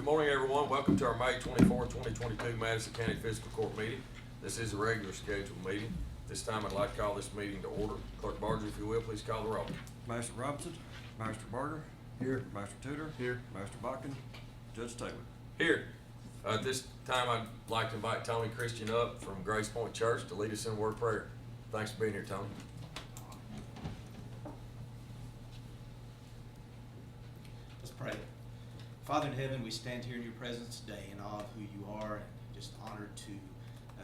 morning, everyone. Welcome to our May 24, 2022 Madison County Fiscal Court meeting. This is a regular scheduled meeting. This time I'd like to call this meeting to order. Clerk Barger, if you will, please call the roll. Master Robinson, Master Barger. Here. Master Tudor. Here. Master Botkin. Judge Taylor. Here. At this time, I'd like to invite Tony Christian up from Grace Point Church to lead us in a word of prayer. Thanks for being here, Tony. Let's pray. Father in heaven, we stand here in your presence today in awe of who you are, and just honored to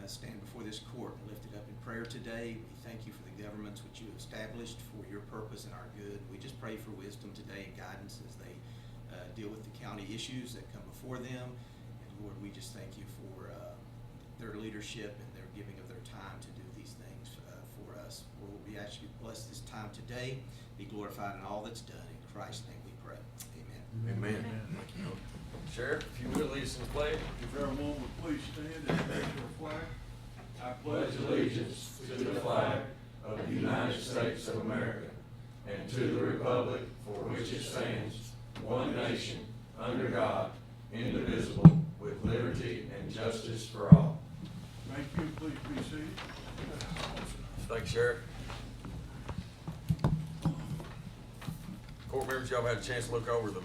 stand before this court and lift it up in prayer today. We thank you for the governments which you have established for your purpose and our good. We just pray for wisdom today and guidance as they deal with the county issues that come before them. And Lord, we just thank you for their leadership and their giving of their time to do these things for us. Lord, we ask you to bless this time today, be glorified in all that's done. In Christ's name we pray. Amen. Amen. Thank you. Sheriff, if you will, lead us in the pledge. If everyone would please stand and raise your flag. I pledge allegiance to the flag of the United States of America and to the republic for which it stands, one nation, under God, indivisible, with liberty and justice for all. Thank you. Please be seated. Thanks, Sheriff. Court members, y'all have had a chance to look over the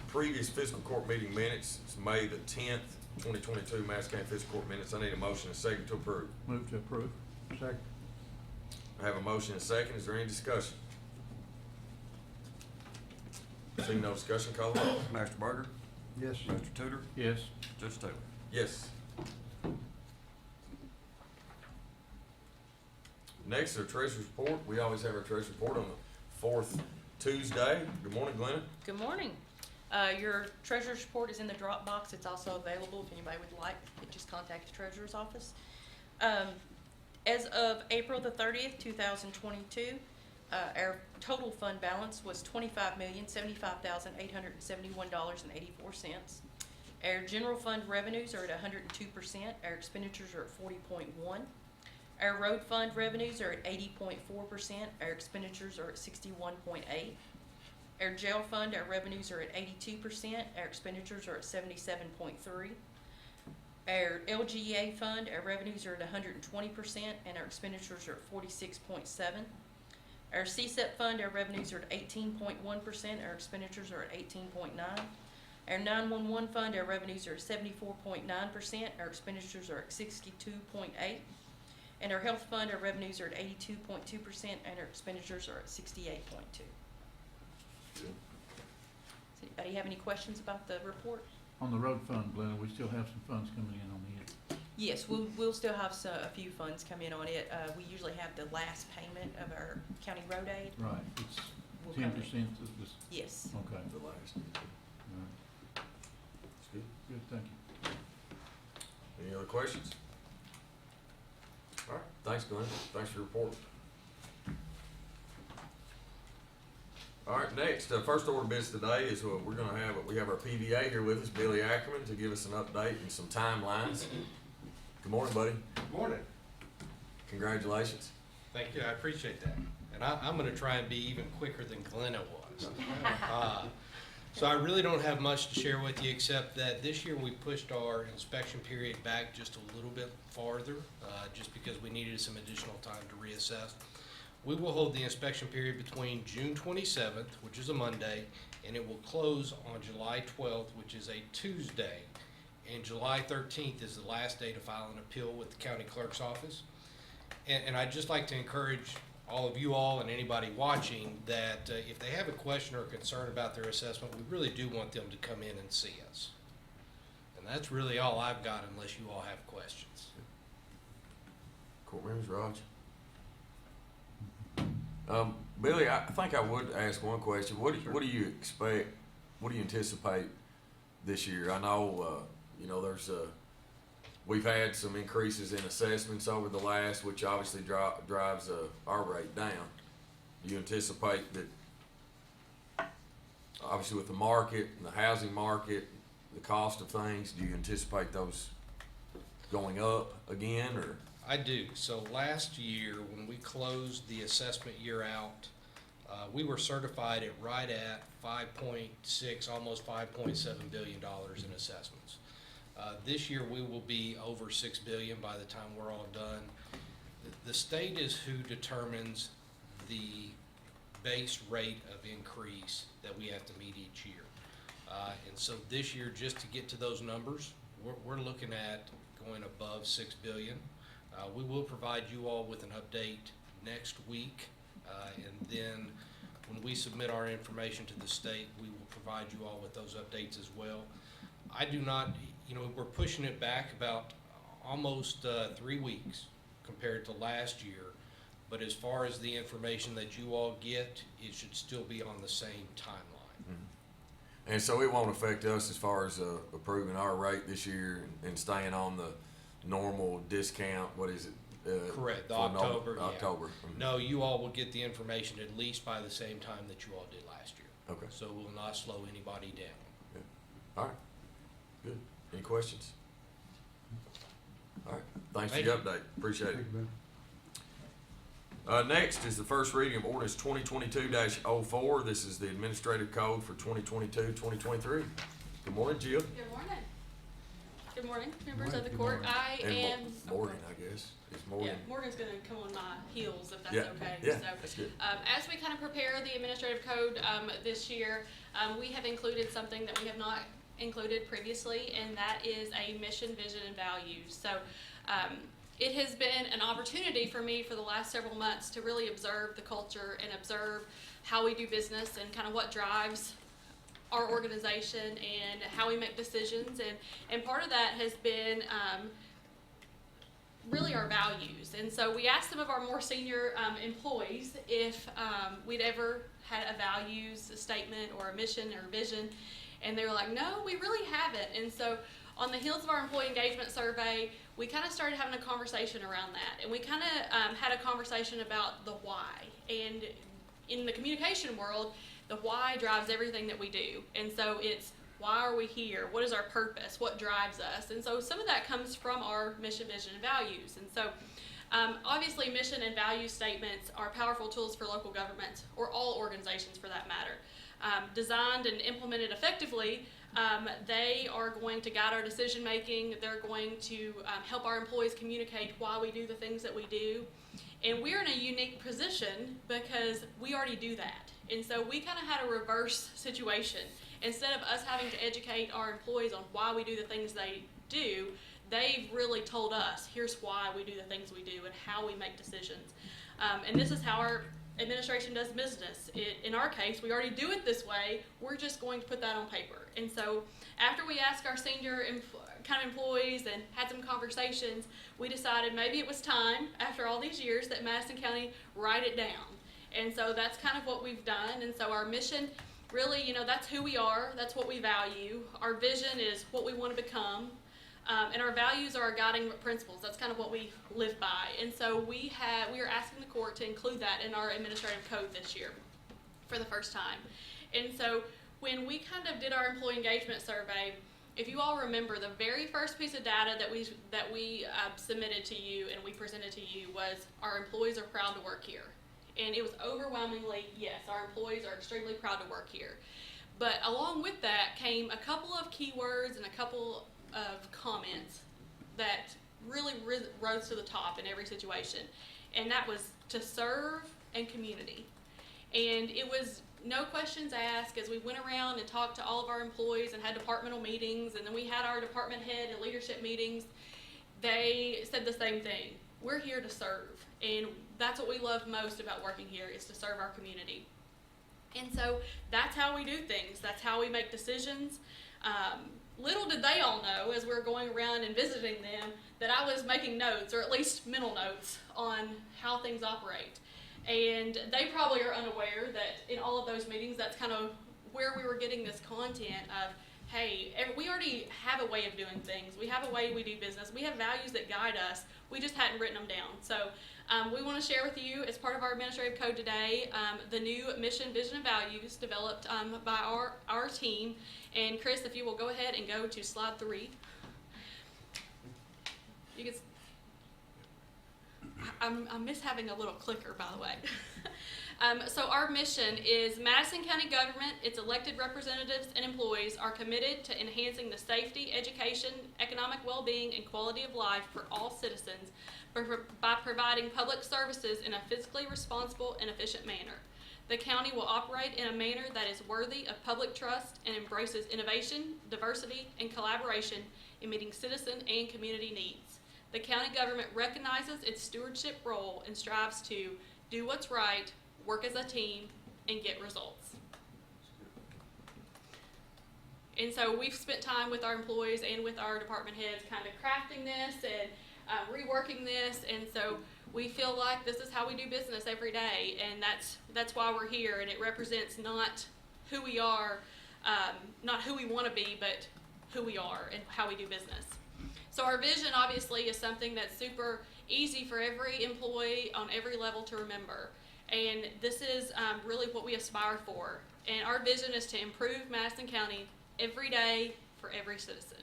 previous fiscal court meeting minutes. It's May the 10th, 2022 Madison County Fiscal Court minutes. I need a motion and a second to approve. Move to approve. Second. I have a motion and a second. Is there any discussion? Seeing no discussion, call the roll. Master Barger. Yes. Master Tudor. Yes. Judge Taylor. Yes. Next, our treasurer's report. We always have our treasurer's report on the fourth Tuesday. Good morning, Glenna. Good morning. Your treasurer's report is in the Dropbox. It's also available if anybody would like. Just contact the treasurer's office. As of April the 30th, 2022, our total fund balance was $25,075,871.84. Our general fund revenues are at 102%. Our expenditures are at 40.1%. Our road fund revenues are at 80.4%. Our expenditures are at 61.8%. Our jail fund, our revenues are at 82%. Our expenditures are at 77.3%. Our LGA fund, our revenues are at 120%, and our expenditures are at 46.7%. Our CSEP fund, our revenues are at 18.1%. Our expenditures are at 18.9%. Our 911 fund, our revenues are at 74.9%. Our expenditures are at 62.8%. And our health fund, our revenues are at 82.2%, and our expenditures are at 68.2%. Does anybody have any questions about the report? On the road fund, Glenn, we still have some funds coming in on it. Yes, we'll still have a few funds come in on it. We usually have the last payment of our county road aid. Right, it's Will 10% come in. of this. Yes. Okay. The last. All right. That's good. Good, thank you. Any other questions? All right. Thanks, Glenn. Thanks for your report. All right, next, first order of business today is we have our PVA here with us, Billy Ackerman, to give us an update and some timelines. Good morning, buddy. Good morning. Congratulations. Thank you. I appreciate that. And I'm going to try and be even quicker than Glenna was. So I really don't have much to share with you except that this year we pushed our inspection period back just a little bit farther, just because we needed some additional time to reassess. We will hold the inspection period between June 27th, which is a Monday, and it will close on July 12th, which is a Tuesday. And July 13th is the last day to file an appeal with the county clerk's office. And I'd just like to encourage all of you all and anybody watching that if they have a question or concern about their assessment, we really do want them to come in and see us. And that's really all I've got unless you all have questions. Court members, Raj. Billy, I think I would ask one question. What do you expect? What do you anticipate this year? I know, we've had some increases in assessments over the last, which obviously drives our rate down. Do you anticipate that, obviously with the market and the housing market, the cost of things, do you anticipate those going up again, or? I do. So last year, when we closed the assessment year out We were certified at right at 5.6, almost $5.7 billion in assessments. This year we will be over $6 billion by the time we're all done. The state is who determines the base rate of increase that we have to meet each year. And so this year, just to get to those numbers, we're looking at going above $6 billion. We will provide you all with an update next week, and then when we submit our information to the state, we will provide you all with those updates as well. I do not, we're pushing it back about almost 3 weeks compared to last year, but as far as the information that you all get, it should still be on the same timeline. Mm-hmm. And so it won't affect us as far as approving our rate this year and staying on the normal discount. What is it? Correct, the for October, yeah. October. Mm-hmm. No, you all will get the information at least by the same time that you all did last year. Okay. So it will not slow anybody down. Good. All right. Good. Any questions? All right. Thanks Thank for the you. update. Appreciate it. Next is the first reading of ordinance 2022-04. This is the administrative code for 2022-2023. Good morning, Jill. Good morning. Good morning, members of the Good court. morning. I And am. Morgan, I guess. It's Morgan. Yeah, Morgan's gonna come on my heels if that's Yeah, okay. yeah, So, that's good. as we kind of prepare the administrative code, this year, we have included something that we have not included previously, and that is a mission, vision, and values. So, it has been an opportunity for me for the last several months to really observe the culture and observe how we do business and kind of what drives our organization and how we make decisions. And part of that has been really our values. And so we asked some of our more senior employees if we'd ever had a values statement or a mission or vision. And they were like, no, we really haven't. And so on the heels of our employee engagement survey, we kind of started having a conversation around that. And we kind of had a conversation about the why. And in the communication world, the why drives everything that we do. And so it's, why are we here? What is our purpose? What drives us? And so some of that comes from our mission, vision, and values. And so obviously mission and value statements are powerful tools for local governments, or all organizations for that matter. Designed and implemented effectively, they are going to guide our decision making. They're going to help our employees communicate why we do the things that we do. And we're in a unique position because we already do that. And so we kind of had a reverse situation. Instead of us having to educate our employees on why we do the things they do, they've really told us, here's why we do the things we do and how we make decisions. And this is how our administration does business. In our case, we already do it this way. We're just going to put that on paper. And so after we asked our senior kind of employees and had some conversations, we decided maybe it was time, after all these years, that Madison County write it down. And so that's kind of what we've done. And so our mission, really, that's who we are. That's what we value. Our vision is what we want to become. And our values are our guiding principles. That's kind of what we live by. And so we are asking the court to include that in our administrative code this year for the first time. And so when we kind of did our employee engagement survey, if you all remember, the very first piece of data that we submitted to you and we presented to you was our employees are proud to work here. And it was overwhelmingly, yes, our employees are extremely proud to work here. But along with that came a couple of keywords and a couple of comments that really rose to the top in every situation. And that was to serve and community. And it was no questions asked as we went around and talked to all of our employees and had departmental meetings, and then we had our department head and leadership meetings. They said the same thing. We're here to serve. And that's what we love most about working here, is to serve our community. And so that's how we do things. That's how we make decisions. Little did they all know, as we were going around and visiting them, that I was making notes, or at least mental notes, on how things operate. And they probably are unaware that in all of those meetings, that's kind of where we were getting this content of, hey, we already have a way of doing things. We have a way we do business. We have values that guide us. We just hadn't written them down. So we want to share with you, as part of our administrative code today, the new mission, vision, and values developed by our team. And Chris, if you will go ahead and go to slide 3. You can. I miss having a little clicker, by the way. So our mission is Madison County government, its elected representatives and employees are committed to enhancing the safety, education, economic well-being, and quality of life for all citizens by providing public services in a fiscally responsible and efficient manner. The county will operate in a manner that is worthy of public trust and embraces innovation, diversity, and collaboration in meeting citizen and community needs. The county government recognizes its stewardship role and strives to do what's right, work as a team, and get results. And so we've spent time with our employees and with our department heads kind of crafting this and reworking this, and so we feel like this is how we do business every day, and that's why we're here, and it represents not who we are, not who we want to be, but who we are and how we do business. So our vision obviously is something that's super easy for every employee on every level to remember, and this is really what we aspire for. And our vision is to improve Madison County every day for every citizen.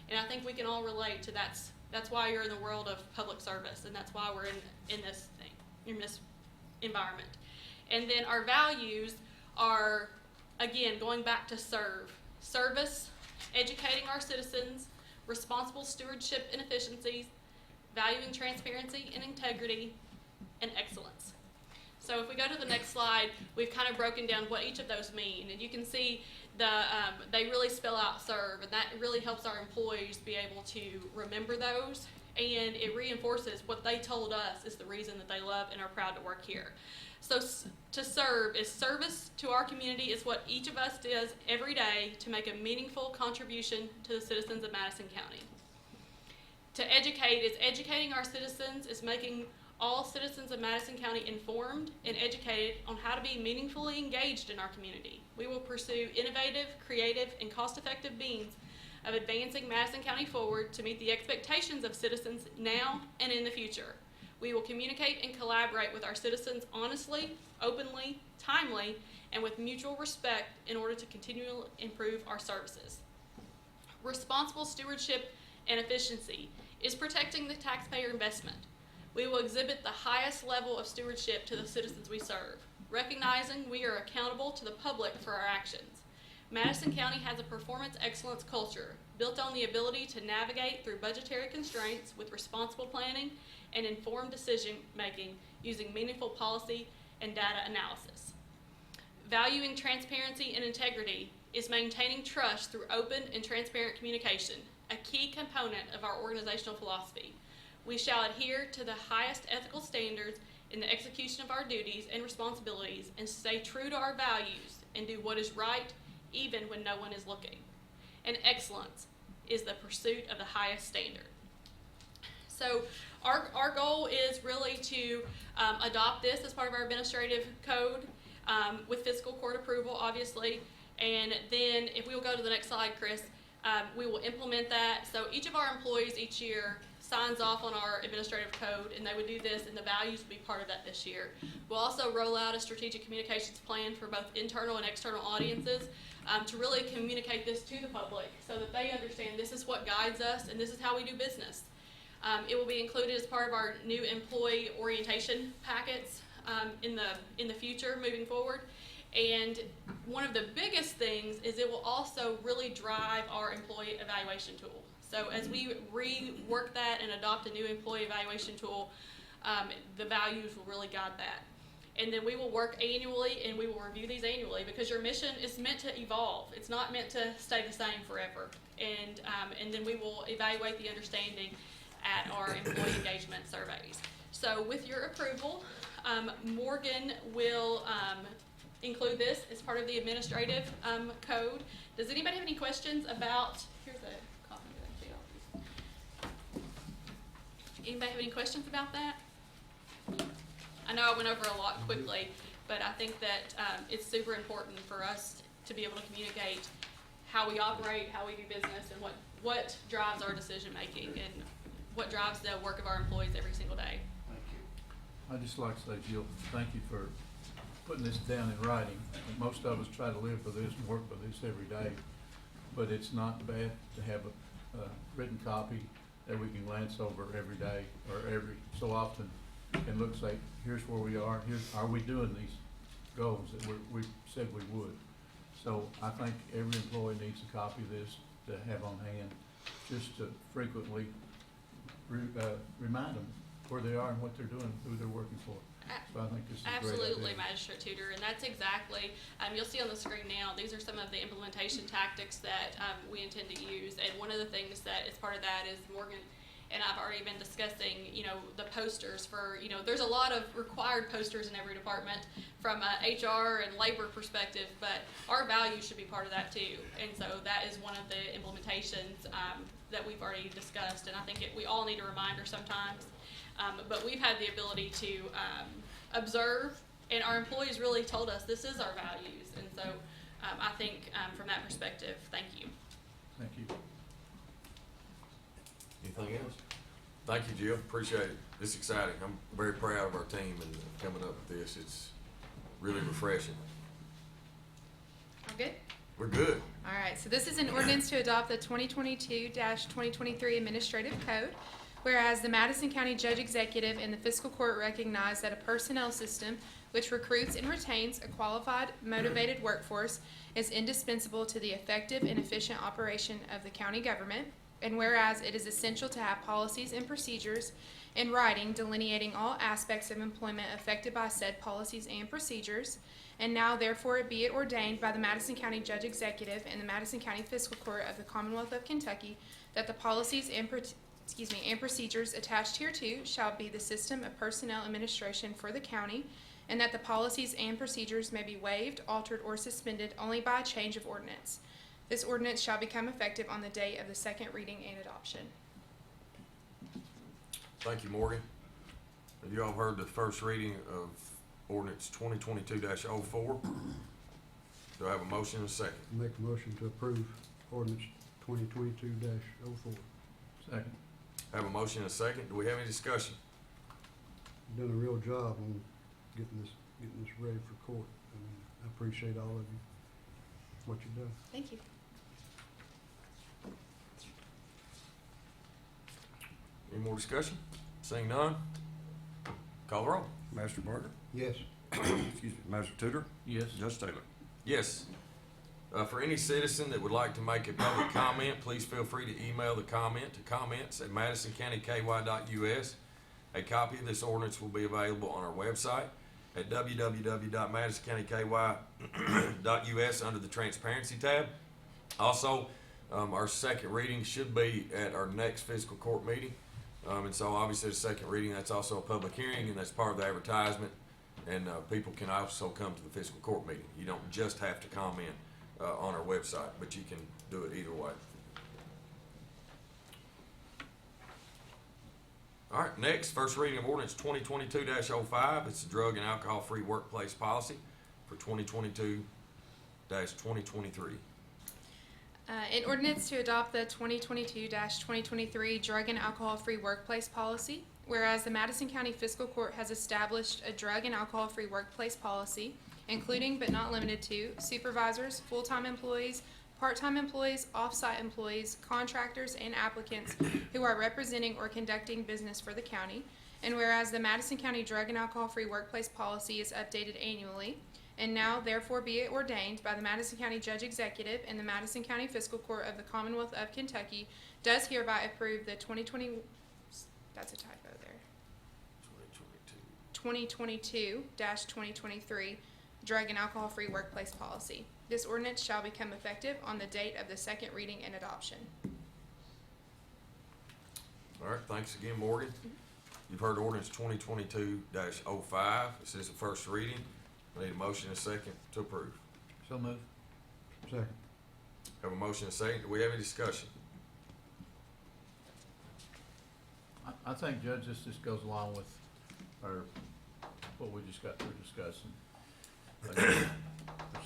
And I think we can all relate to that's why you're in the world of public service, and that's why we're in this thing, in this environment. And then our values are, again, going back to service, educating our citizens, responsible stewardship and efficiencies, valuing transparency and integrity, and excellence. So if we go to the next slide, we've kind of broken down what each of those mean, and you can see they really spell out serve, and that really helps our employees be able to remember those, and it reinforces what they told us is the reason that they love and are proud to work here. So to serve is service to our community is what each of us does every day to make a meaningful contribution to the citizens of Madison County. To educate is educating our citizens, is making all citizens of Madison County informed and educated on how to be meaningfully engaged in our community. We will pursue innovative, creative, and cost-effective means of advancing Madison County forward to meet the expectations of citizens now and in the future. We will communicate and collaborate with our citizens honestly, openly, timely, and with mutual respect in order to continually improve our services. Responsible stewardship and efficiency is protecting the taxpayer investment. We will exhibit the highest level of stewardship to the citizens we serve, recognizing we are accountable to the public for our actions. Madison County has a performance excellence culture built on the ability to navigate through budgetary constraints with responsible planning and informed decision making using meaningful policy and data analysis. Valuing transparency and integrity is maintaining trust through open and transparent communication, a key component of our organizational philosophy. We shall adhere to the highest ethical standards in the execution of our duties and responsibilities and stay true to our values and do what is right even when no one is looking. And excellence is the pursuit of the highest standard. So our goal is really to adopt this as part of our administrative code with fiscal court approval, obviously. And then if we will go to the next slide, Chris, we will implement that. So each of our employees each year signs off on our administrative code, and they would do this, and the values will be part of that this year. We'll also roll out a strategic communications plan for both internal and external audiences to really communicate this to the public so that they understand this is what guides us and this is how we do business. It will be included as part of our new employee orientation packets in the future moving forward. And one of the biggest things is it will also really drive our employee evaluation tool. So as we rework that and adopt a new employee evaluation tool, the values will really guide that. And then we will work annually, and we will review these annually because your mission is meant to evolve. It's not meant to stay the same forever. And then we will evaluate the understanding at our employee engagement surveys. So with your approval, Morgan will include this as part of the administrative code. Does anybody have any questions about, here's a copy of that. Anybody have any questions about that? I know I went over a lot quickly, but I think that it's super important for us to be able to communicate how we operate, how we do business, and what drives our decision making and what drives the work of our employees every single day. Thank you. I'd just like to say, Jill, thank you for putting this down in writing. Most of us try to live for this and work for this every day, but it's not bad to have a written copy that we can glance over every day or every so often and look, say, here's where we are we doing these goals that we said we would. So I think every employee needs a copy of this to have on hand, just to frequently remind them where they are and what they're doing, who they're working for. So I think this is a great idea. Absolutely, Magistrate Tutor, and that's exactly, you'll see on the screen now, these are some of the implementation tactics that we intend to use. And one of the things that is part of that is Morgan and I've already been discussing, the posters for, there's a lot of required posters in every department from a HR and labor perspective, but our values should be part of that too. And so that is one of the implementations that we've already discussed, and I think we all need a reminder sometimes. But we've had the ability to observe, and our employees really told us this is our values. And so I think from that perspective, thank you. Thank you. Anything else? Thank you, Jill. Appreciate it. This is exciting. I'm very proud of our team and coming up with this. It's really refreshing. All good? We're good. All right, so this is an ordinance to adopt the 2022-2023 Administrative Code, whereas the Madison County Judge Executive and the Fiscal Court recognize that a personnel system which recruits and retains a qualified, motivated workforce is indispensable to the effective and efficient operation of the county government, and whereas it is essential to have policies and procedures in writing delineating all aspects of employment affected by said policies and procedures, and now therefore be it ordained by the Madison County Judge Executive and the Madison County Fiscal Court of the Commonwealth of Kentucky that the policies and procedures attached hereto shall be the system of personnel administration for the county, and that the policies and procedures may be waived, altered, or suspended only by a change of ordinance. This ordinance shall become effective on the date of the second reading and adoption. Thank you, Morgan. Have you all heard the first reading of ordinance 2022-04? Do I have a motion and a second? Make a motion to approve ordinance 2022-04. Second. Have a motion and a second. Do we have any discussion? You've done a real job on getting this ready for court. I mean, I appreciate all of you, what you've done. Thank you. Any more discussion? Seeing none, call the roll. Master Barger? Yes. Excuse me, Magistrate Tutor? Yes. Judge Taylor? Yes. For any citizen that would like to make a public comment, please feel free to email the comment to comments@madisoncountyky.us. A copy of this ordinance will be available on our website at www.madisoncountyky.us under the Transparency tab. Also, our second reading should be at our next fiscal court meeting. And so obviously the second reading, that's also a public hearing, and that's part of the advertisement. And people can also come to the fiscal court meeting. You don't just have to comment on our website, but you can do it either way. All right, next, first reading of ordinance 2022-05. It's the drug and alcohol-free workplace policy for 2022-2023. An ordinance to adopt the 2022-2023 drug and alcohol-free workplace policy, whereas the Madison County Fiscal Court has established a drug and alcohol-free workplace policy, including but not limited to supervisors, full-time employees, part-time employees, off-site employees, contractors, and applicants who are representing or conducting business for the county. And whereas the Madison County Drug and Alcohol-Free Workplace Policy is updated annually, and now therefore be it ordained by the Madison County Judge Executive and the Madison County Fiscal Court of the Commonwealth of Kentucky, does hereby approve the 2022-2023 Drug and Alcohol-Free Workplace Policy. This ordinance shall become effective on the date of the second reading and adoption. All right, thanks again, Morgan. You've heard ordinance 2022-05. This is the first reading. We need a motion and a second to approve. So moved. Second. Have a motion and a second. Do we have any discussion? I think, Judge, this just goes along with what we just got through discussing. Like, the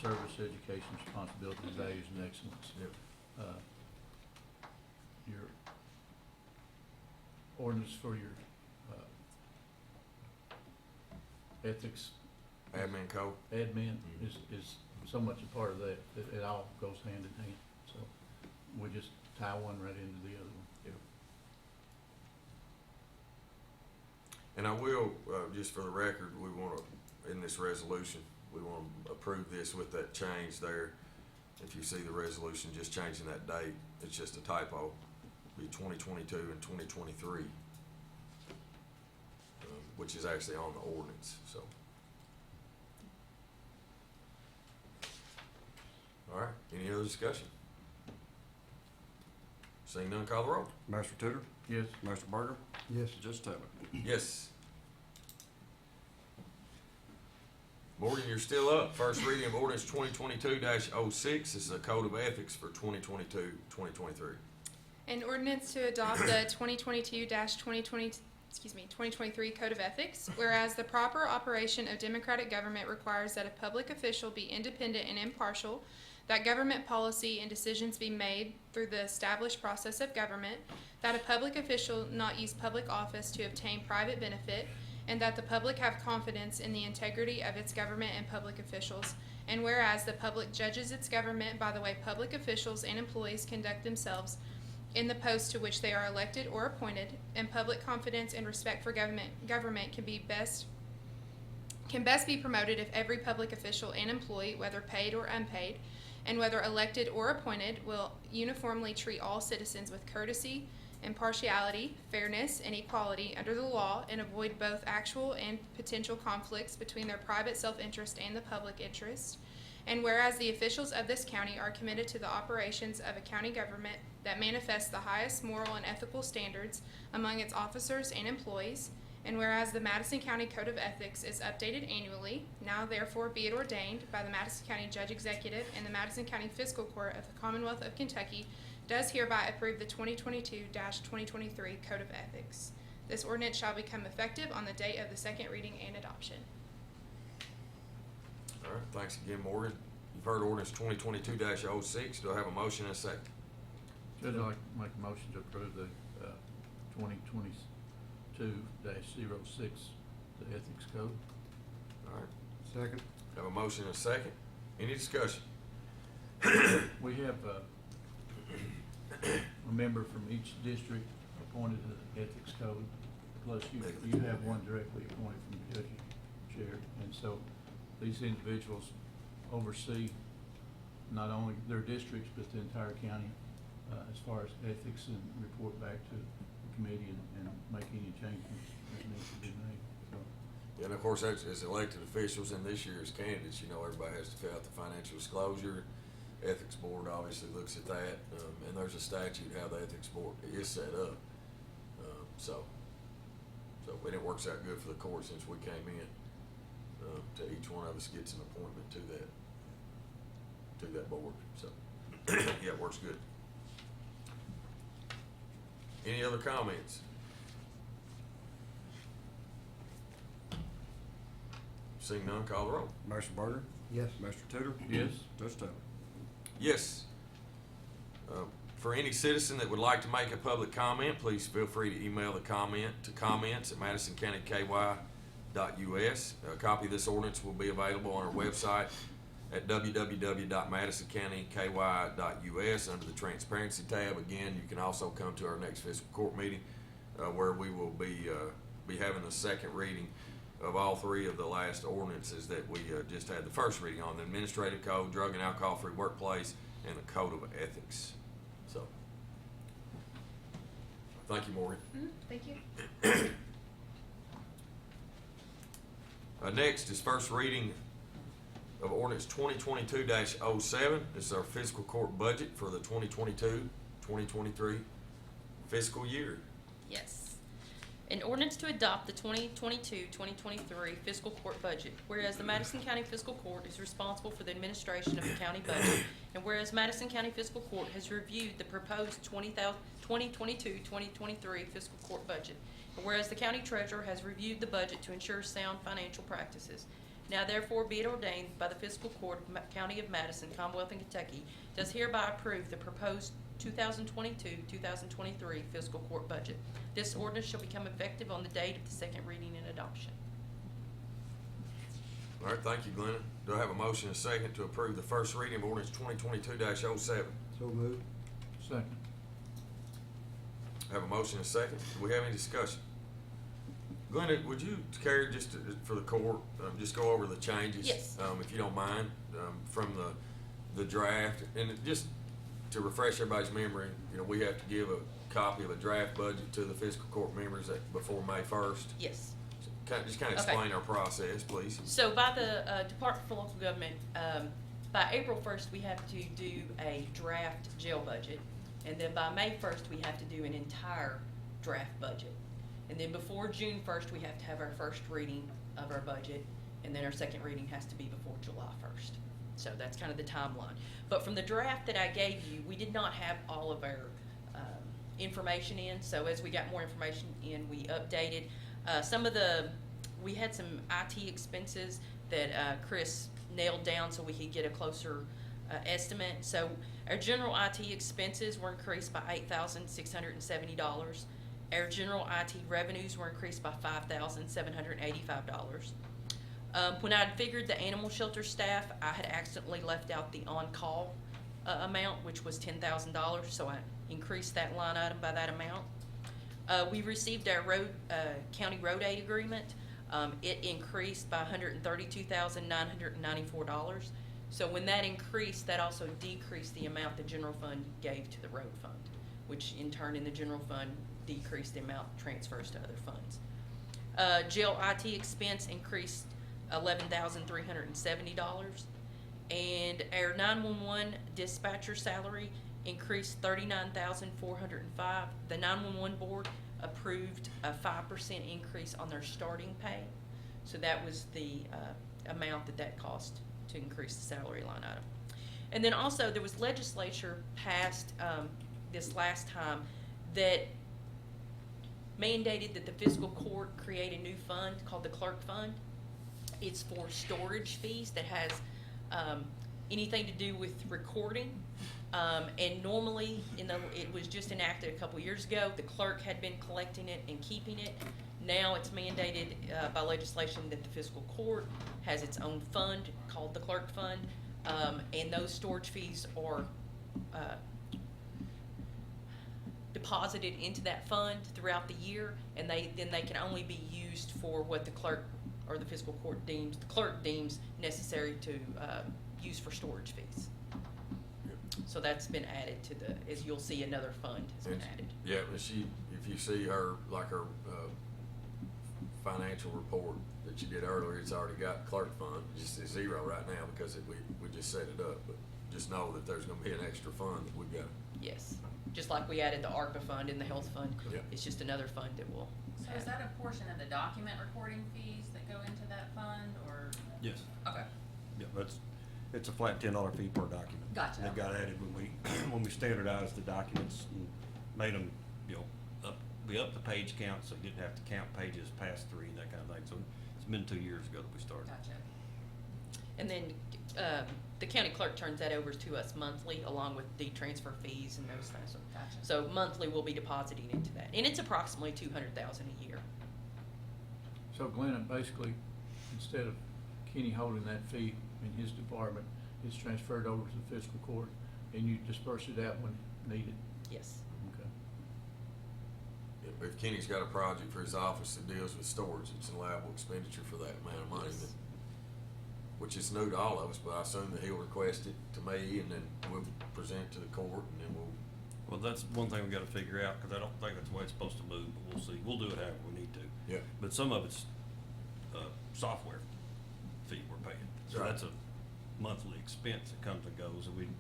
service, education, responsibility, values, and excellence. Yep. Your ordinance for your ethics, Admin code. admin is so much a part of that, it all goes hand in hand. So we just tie one right into the other one. And I will, just for the record, we want to, in this resolution, we want to approve this with that change there. If you see the resolution just changing that date, it's just a typo. Be 2022 and 2023, which is actually on the ordinance, so. All right, any other discussion? Seeing none, call the roll. Master Tudor, Yes. Master Berger, Yes. Judge Taylor. Yes. Morgan, you're still up. First reading of ordinance 2022-06. This is a code of ethics for 2022-2023. An ordinance to adopt the 2023 Code of Ethics, whereas the proper operation of democratic government requires that a public official be independent and impartial, that government policy and decisions be made through the established process of government, that a public official not use public office to obtain private benefit, and that the public have confidence in the integrity of its government and public officials. And whereas the public judges its government by the way public officials and employees conduct themselves in the post to which they are elected or appointed, and public confidence and respect for government can best be promoted if every public official and employee, whether paid or unpaid, and whether elected or appointed, will uniformly treat all citizens with courtesy, impartiality, fairness, and equality under the law, and avoid both actual and potential conflicts between their private self-interest and the public interest. And whereas the officials of this county are committed to the operations of a county government that manifests the highest moral and ethical standards among its officers and employees, and whereas the Madison County Code of Ethics is updated annually, now therefore be it ordained by the Madison County Judge Executive and the Madison County Fiscal Court of the Commonwealth of Kentucky does hereby approve the 2022-2023 Code of Ethics. This ordinance shall become effective on the date of the second reading and adoption. All right, thanks again, Morgan. You've heard ordinance 2022-06. Do I have a motion and a second? Judge, I'd like to make a motion to approve the 2022-06, the ethics code. All right, Second. have a motion and a second. Any discussion? We have a member from each district appointed to the ethics code, plus you have one directly appointed from the judge chair. And so these individuals oversee not only their districts, but the entire county as far as ethics, and report back to the committee and make any changes that need to be made. So, And of course, as elected officials and this year's candidates, everybody has to fill out the financial disclosure. Ethics board obviously looks at that, and there's a statute how the ethics board is set up. So and it works out good for the court since we came in. To each one of us gets an appointment to that board. So yeah, it works good. Any other comments? Seeing none, call the roll. Master Berger, Yes. Master Tudor, yes. Judge Taylor. Yes. For any citizen that would like to make a public comment, please feel free to email the comment to comments@madisoncountyky.us. A copy of this ordinance will be available on our website at www.madisoncountyky.us under the Transparency tab. Again, you can also come to our next fiscal court meeting where we will be having the second reading of all three of the last ordinances that we just had the first reading on: the administrative code, drug and alcohol-free workplace, and the code of ethics. So, thank you, Morgan. Thank you. Next is first reading of ordinance 2022-07. This is our fiscal court budget for the 2022-2023 fiscal year. Yes. An ordinance to adopt the 2022-2023 fiscal court budget. Whereas the Madison County Fiscal Court is responsible for the administration of the county budget, and whereas Madison County Fiscal Court has reviewed the proposed 2022-2023 fiscal court budget, and whereas the county treasurer has reviewed the budget to ensure sound financial practices. Now therefore be it ordained by the Fiscal Court of County of Madison, Commonwealth of Kentucky, does hereby approve the proposed 2022-2023 fiscal court budget. This ordinance shall become effective on the date of the second reading and adoption. All right, thank you, Glenna. Do I have a motion and a second to approve the first reading of ordinance 2022-07? So moved. Second. Have a motion and a second. Do we have any discussion? Glenda, would you care just for the court, just go over the changes? Yes. If you don't mind, from the draft, and just to refresh everybody's memory, we have to give a copy of a draft budget to the fiscal court members before May 1st. Yes. Just kind of Okay. explain our process, please. So by the Department for Local Government, by April 1st, we have to do a draft jail budget. And then by May 1st, we have to do an entire draft budget. And then before June 1st, we have to have our first reading of our budget. And then our second reading has to be before July 1st. So that's kind of the timeline. But from the draft that I gave you, we did not have all of our information in. So as we got more information in, we updated. We had some IT expenses that Chris nailed down so we could get a closer estimate. So our general IT expenses were increased by $8,670. Our general IT revenues were increased by $5,785. When I figured the animal shelter staff, I had accidentally left out the on-call amount, which was $10,000, so I increased that line item by that amount. We received our county road aid agreement. It increased by $132,994. So when that increased, that also decreased the amount the general fund gave to the road fund, which in turn in the general fund decreased the amount transfers to other funds. Jail IT expense increased $11,370, and our 911 dispatcher salary increased $39,405. The 911 board approved a 5% increase on their starting pay, so that was the amount that cost to increase the salary line item. And then also there was legislature passed this last time that mandated that the fiscal court create a new fund called the clerk fund. It's for storage fees that has anything to do with recording. And normally, it was just enacted a couple years ago. The clerk had been collecting it and keeping it. Now it's mandated by legislation that the fiscal court has its own fund called the clerk fund, and those storage fees are deposited into that fund throughout the year, and then they can only be used for what the clerk or the fiscal court deems necessary to use for storage fees. So that's been added to as you'll see, another fund has been added. Yeah, but if you see her financial report that you did earlier, it's already got clerk fund. It's just zero right now because we just set it up. But just know that there's going to be an extra fund that we've got. Yes, just like we added the ARPA fund and the health fund. Yeah. It's just another fund that will. So is that a portion of the document recording fees that go into that fund, or? Yes. Okay. Yeah, it's a flat $10 fee per document. Gotcha. That got added when we standardized the documents and made them, we upped the page count so you didn't have to count pages past 3 and that kind of thing. So it's been 2 years ago that we started. Gotcha. And then the county clerk turns that over to us monthly, along with the transfer fees and those things. Gotcha. So monthly we'll be depositing into that, and it's approximately $200,000 a year. So Glenn, basically, instead of Kenny holding that fee in his department, it's transferred over to the fiscal court, and you disperse it out when needed. Yes. Okay. If Kenny's got a project for his office that deals with storage, it's an allowable expenditure for that amount of money. Yes. Which is new to all of us, but I assume that he'll request it to me, and then we'll present it to the court, and then we'll. Well, that's one thing we got to figure out, because I don't think that's the way it's supposed to move, but we'll see. We'll do it however we need to. Yeah. But some of it's software fee we're paying. So Right. that's a monthly expense that comes and goes, and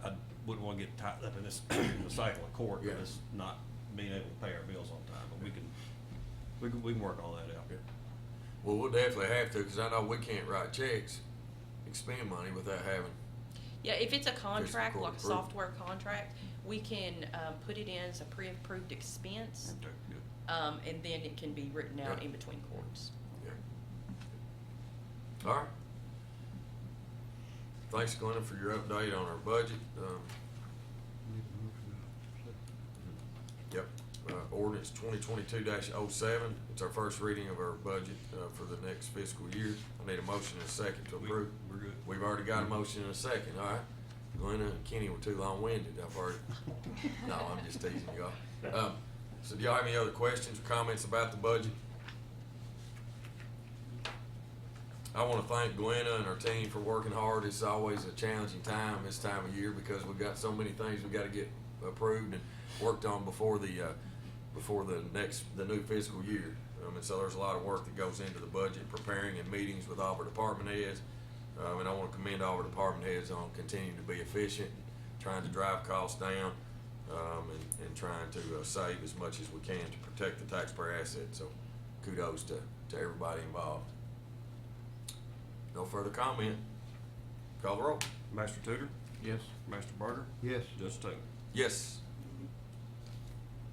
I wouldn't want to get tied up in this in the cycle of court, Yeah. and us not being able to pay our bills on time. But we can work all that out. Yeah. Well, we'll definitely have to, because I know we can't write checks, expend money without having. Yeah, if it's a contract, court like a approval. software contract, we can put it in as a pre-approved expense, Okay, good. and then it can be written out Yeah. in between courts. Yeah. All right. Thanks, Glenna, for your update on our budget. Need a motion to Yep. Ordinance 2022-07. It's our first reading of our budget for the next fiscal year. I need a motion and a second to approve. We're good. We've already got a motion and a second, all right? Glenna and Kenny were too long-winded, I've already. No, I'm just teasing y'all. So do y'all have any other questions or comments about the budget? I want to thank Glenna and our team for working hard. It's always a challenging time this time of year because we've got so many things we've got to get approved and worked on before the new fiscal year. And so there's a lot of work that goes into the budget, preparing and meetings with all of our department heads. And I want to commend all our department heads on continuing to be efficient, trying to drive costs down, and trying to save as much as we can to protect the taxpayer assets. So kudos to everybody involved. No further comment. Call the roll. Master Tudor, Yes. Master Barger, Yes. Judge Taylor. Yes.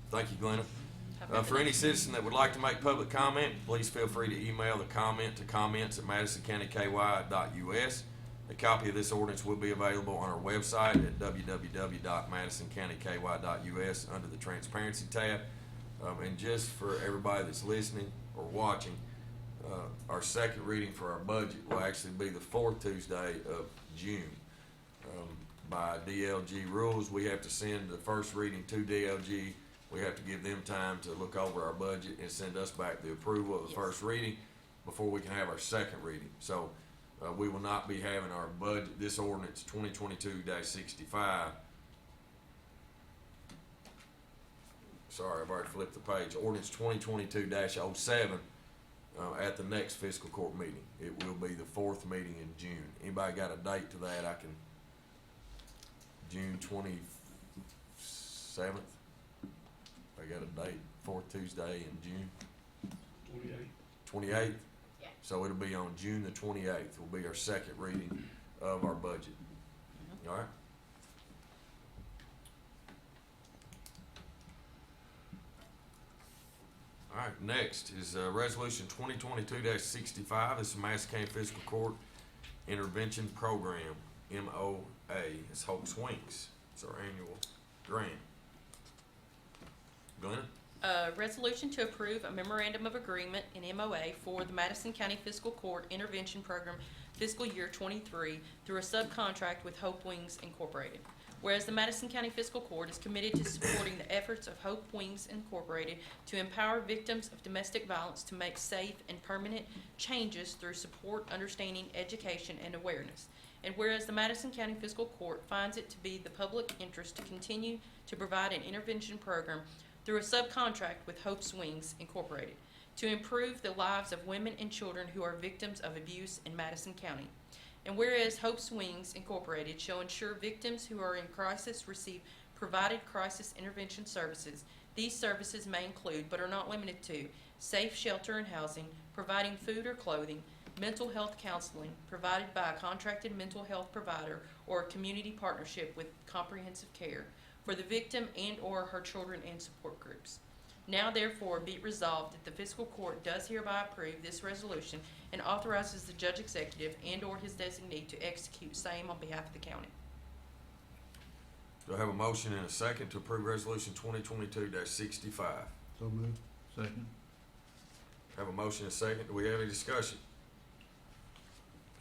Thank you, Glenna. Have a good For any night. citizen that would like to make public comment, please feel free to email the comment to comments@madisoncountyky.us. A copy of this ordinance will be available on our website at www.madisoncountyky.us under the Transparency tab. And just for everybody that's listening or watching, our second reading for our budget will actually be the fourth Tuesday of June. By DLG rules, we have to send the first reading to DLG. We have to give them time to look over our budget and send us back the approval of the first reading before we can have our second reading. So we will not be having our budget, this ordinance 2022-65. Sorry, I've already flipped the page. Ordinance 2022-07 at the next fiscal court meeting. It will be the fourth meeting in June. Anybody got a date to that? I can. June 27th. I got a date, fourth Tuesday in June. 28th? Yeah. So it'll be on June the 28th will be our second reading of our budget. All right? All right, next is Resolution 2022-65. This is Madison County Fiscal Court Intervention Program, MOA. It's Hope Swings. It's our annual grant. Glenna? Resolution to approve a memorandum of agreement in MOA for the Madison County Fiscal Court Intervention Program fiscal year 23 through a subcontract with Hope Wings Incorporated. Whereas the Madison County Fiscal Court is committed to supporting the efforts of Hope Wings Incorporated to empower victims of domestic violence to make safe and permanent changes through support, understanding, education, and awareness. And whereas the Madison County Fiscal Court finds it to be the public interest to continue to provide an intervention program through a subcontract with Hope Wings Incorporated to improve the lives of women and children who are victims of abuse in Madison County. And whereas Hope Wings Incorporated shall ensure victims who are in crisis receive provided crisis intervention services. These services may include, but are not limited to, safe shelter and housing, providing food or clothing, mental health counseling provided by a contracted mental health provider or a community partnership with comprehensive care for the victim and or her children and support groups. Now therefore be it resolved that the fiscal court does hereby approve this resolution and authorizes the judge executive and or his designee to execute same on behalf of the county. Do I have a motion and a second to approve Resolution 2022-65? So moved. Second. Have a motion and a second. Do we have any discussion?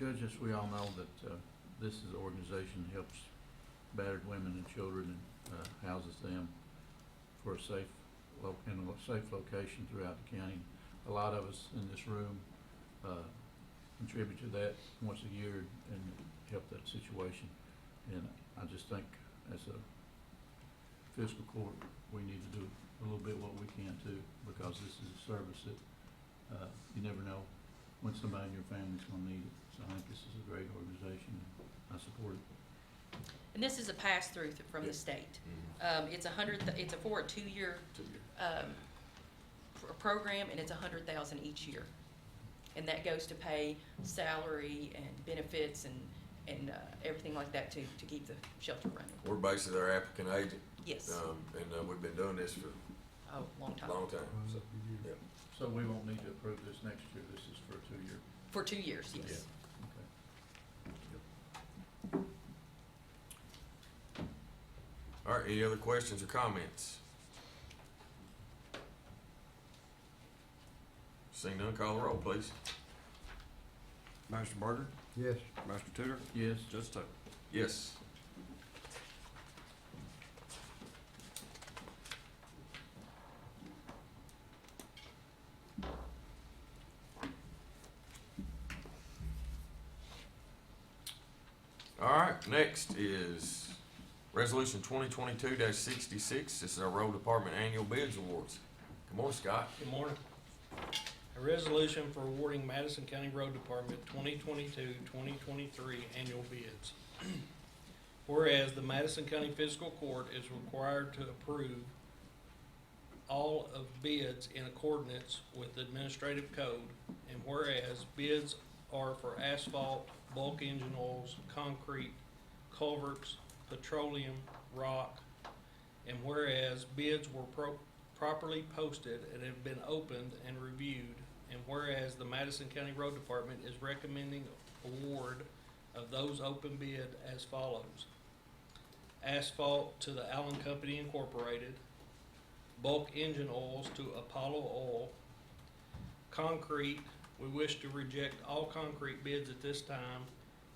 Judges, we all know that this is an organization that helps battered women and children and houses them for a safe location throughout the county. A lot of us in this room contribute to that once a year and help that situation. And I just think as a fiscal court, we need to do a little bit what we can too, because this is a service that you never know when somebody in your family's gonna need it. So I think this is a great organization, and I support it. And this is a pass-through from the state. It's for a two-year program, and it's $100,000 each year. And that goes to pay salary and benefits and everything like that to keep the shelter running. We're basically their applicant agent. Yes, And we've been doing this for a long time. a long time. So, yeah. So we won't need to approve this next year, this is for a 2-year. For 2 years, yes. Okay. All right, any other questions or comments? Seeing none, call the roll, please. Master Barger, Yes. Master Tudor, Yes. Judge Taylor. Yes. All right, next is Resolution 2022-66. This is our Road Department Annual Bids Awards. Good morning, Scott. Good morning. A resolution for awarding Madison County Road Department 2022-2023 annual bids. Whereas the Madison County Fiscal Court is required to approve all of bids in accordance with the administrative code, and whereas bids are for asphalt, bulk engine oils, concrete, culverts, petroleum, rock, and whereas bids were properly posted and have been opened and reviewed, and whereas the Madison County Road Department is recommending award of those open bid as follows: asphalt to the Allen Company Incorporated, bulk engine oils to Apollo Oil, concrete, we wish to reject all concrete bids at this time,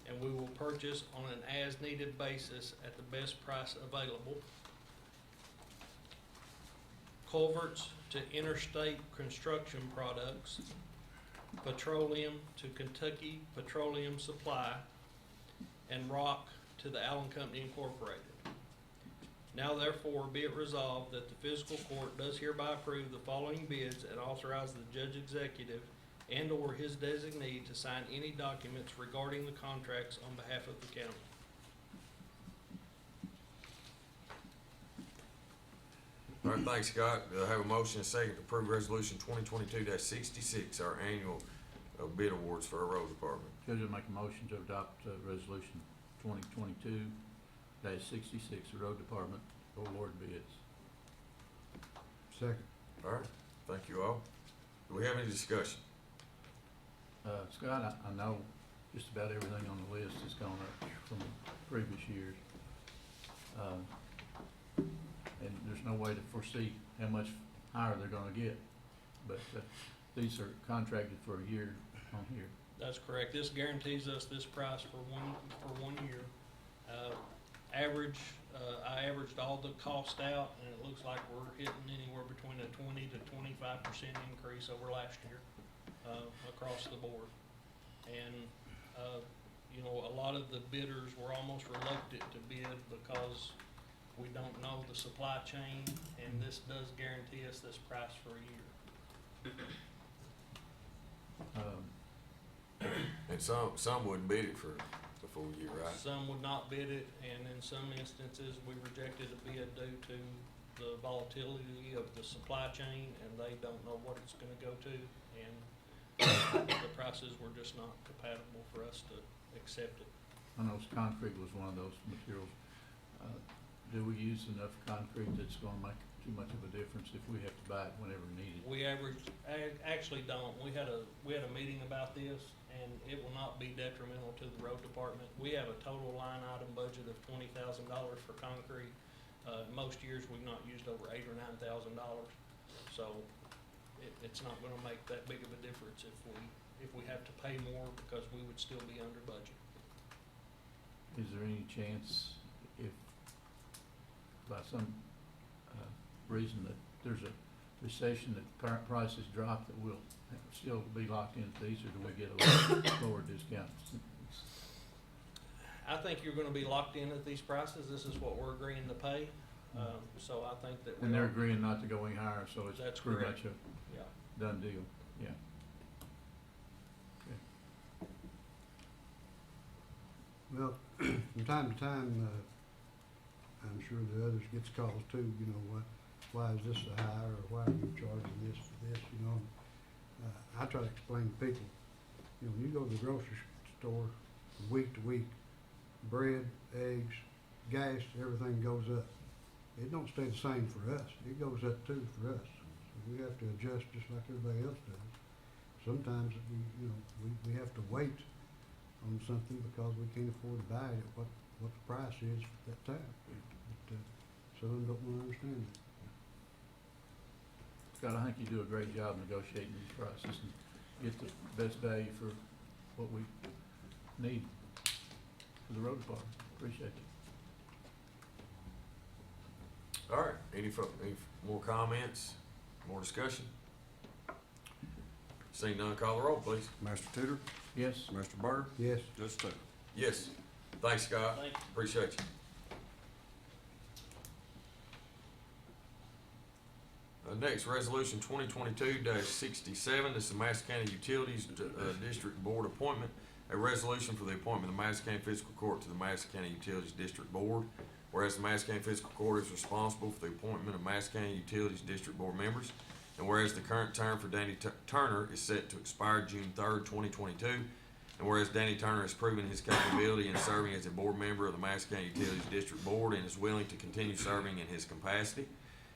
and we will purchase on an as-needed basis at the best price available. Culverts to Interstate Construction Products, petroleum to Kentucky Petroleum Supply, and rock to the Allen Company Incorporated. Now therefore be it resolved that the fiscal court does hereby approve the following bids and authorize the judge executive and/or his designee to sign any documents regarding the contracts on behalf of the county. All right, thanks, Scott. Do I have a motion and a second to approve Resolution 2022-66, our annual bid awards for our road department? Judge, I make a motion to adopt, resolution 2022-66, the road department award bids. Second. All right, thank you all. Do we have any discussion? Scott, I know just about everything on the list has gone up from previous years. And there's no way to foresee how much higher they're gonna get, but, these are contracted for a year on here. That's correct. This guarantees us this price for one year. I averaged all the cost out, and it looks like we're hitting anywhere between a 20 to 25% increase over last year, across the board. And, you know, a lot of the bidders were almost reluctant to bid because we don't know the supply chain, and this does guarantee us this price for a year. And some wouldn't bid it for the full year, right? Some would not bid it, and in some instances, we rejected a bid due to the volatility of the supply chain, and they don't know what it's gonna go to, and the prices were just not compatible for us to accept it. I know concrete was one of those materials. Do we use enough concrete that's gonna make too much of a difference if we have to buy it whenever needed? We actually don't. We had a meeting about this, and it will not be detrimental to the road department. We have a total line item budget of $20,000 for concrete. Most years, we've not used over $8,000 or $9,000. So it's not gonna make that big of a difference if we have to pay more, because we would still be under budget. Is there any chance if by some reason that there's a recession that prices drop, that we'll still be locked into these, or do we get a lower discount? I think you're gonna be locked in at these prices. This is what we're agreeing to pay. So I think that And they're agreeing not to go any higher, so it's That's pretty correct. much a Yeah. done deal, yeah. Well, from time to time, I'm sure the others gets calls too, you know, why is this so high, or why are you charging this for this, you know? I try to explain to people, you know, when you go to the grocery store week to week, bread, eggs, gas, everything goes up. It don't stay the same for us. It goes up too for us. So we have to adjust just like everybody else does. Sometimes we have to wait on something because we can't afford to buy it at what the price is at that time. But some of them don't want to understand that. Scott, I think you do a great job negotiating these prices and get the best value for what we need for the road department. Appreciate you. All right, any more comments, more discussion? Seeing none, call the roll, please. Master Tudor, Yes, Mr. Byrd, Yes, Judge Taylor. Yes. Thanks, Scott. Thank you. Appreciate you. Next, Resolution 2022-67, this is the Madison County Utilities District Board appointment. A resolution for the appointment of the Madison County Fiscal Court to the Madison County Utilities District Board. Whereas the Madison County Fiscal Court is responsible for the appointment of Madison County Utilities District Board members. And whereas the current term for Danny Turner is set to expire June 3rd, 2022. And whereas Danny Turner has proven his capability in serving as a board member of the Madison County Utilities District Board and is willing to continue serving in his capacity.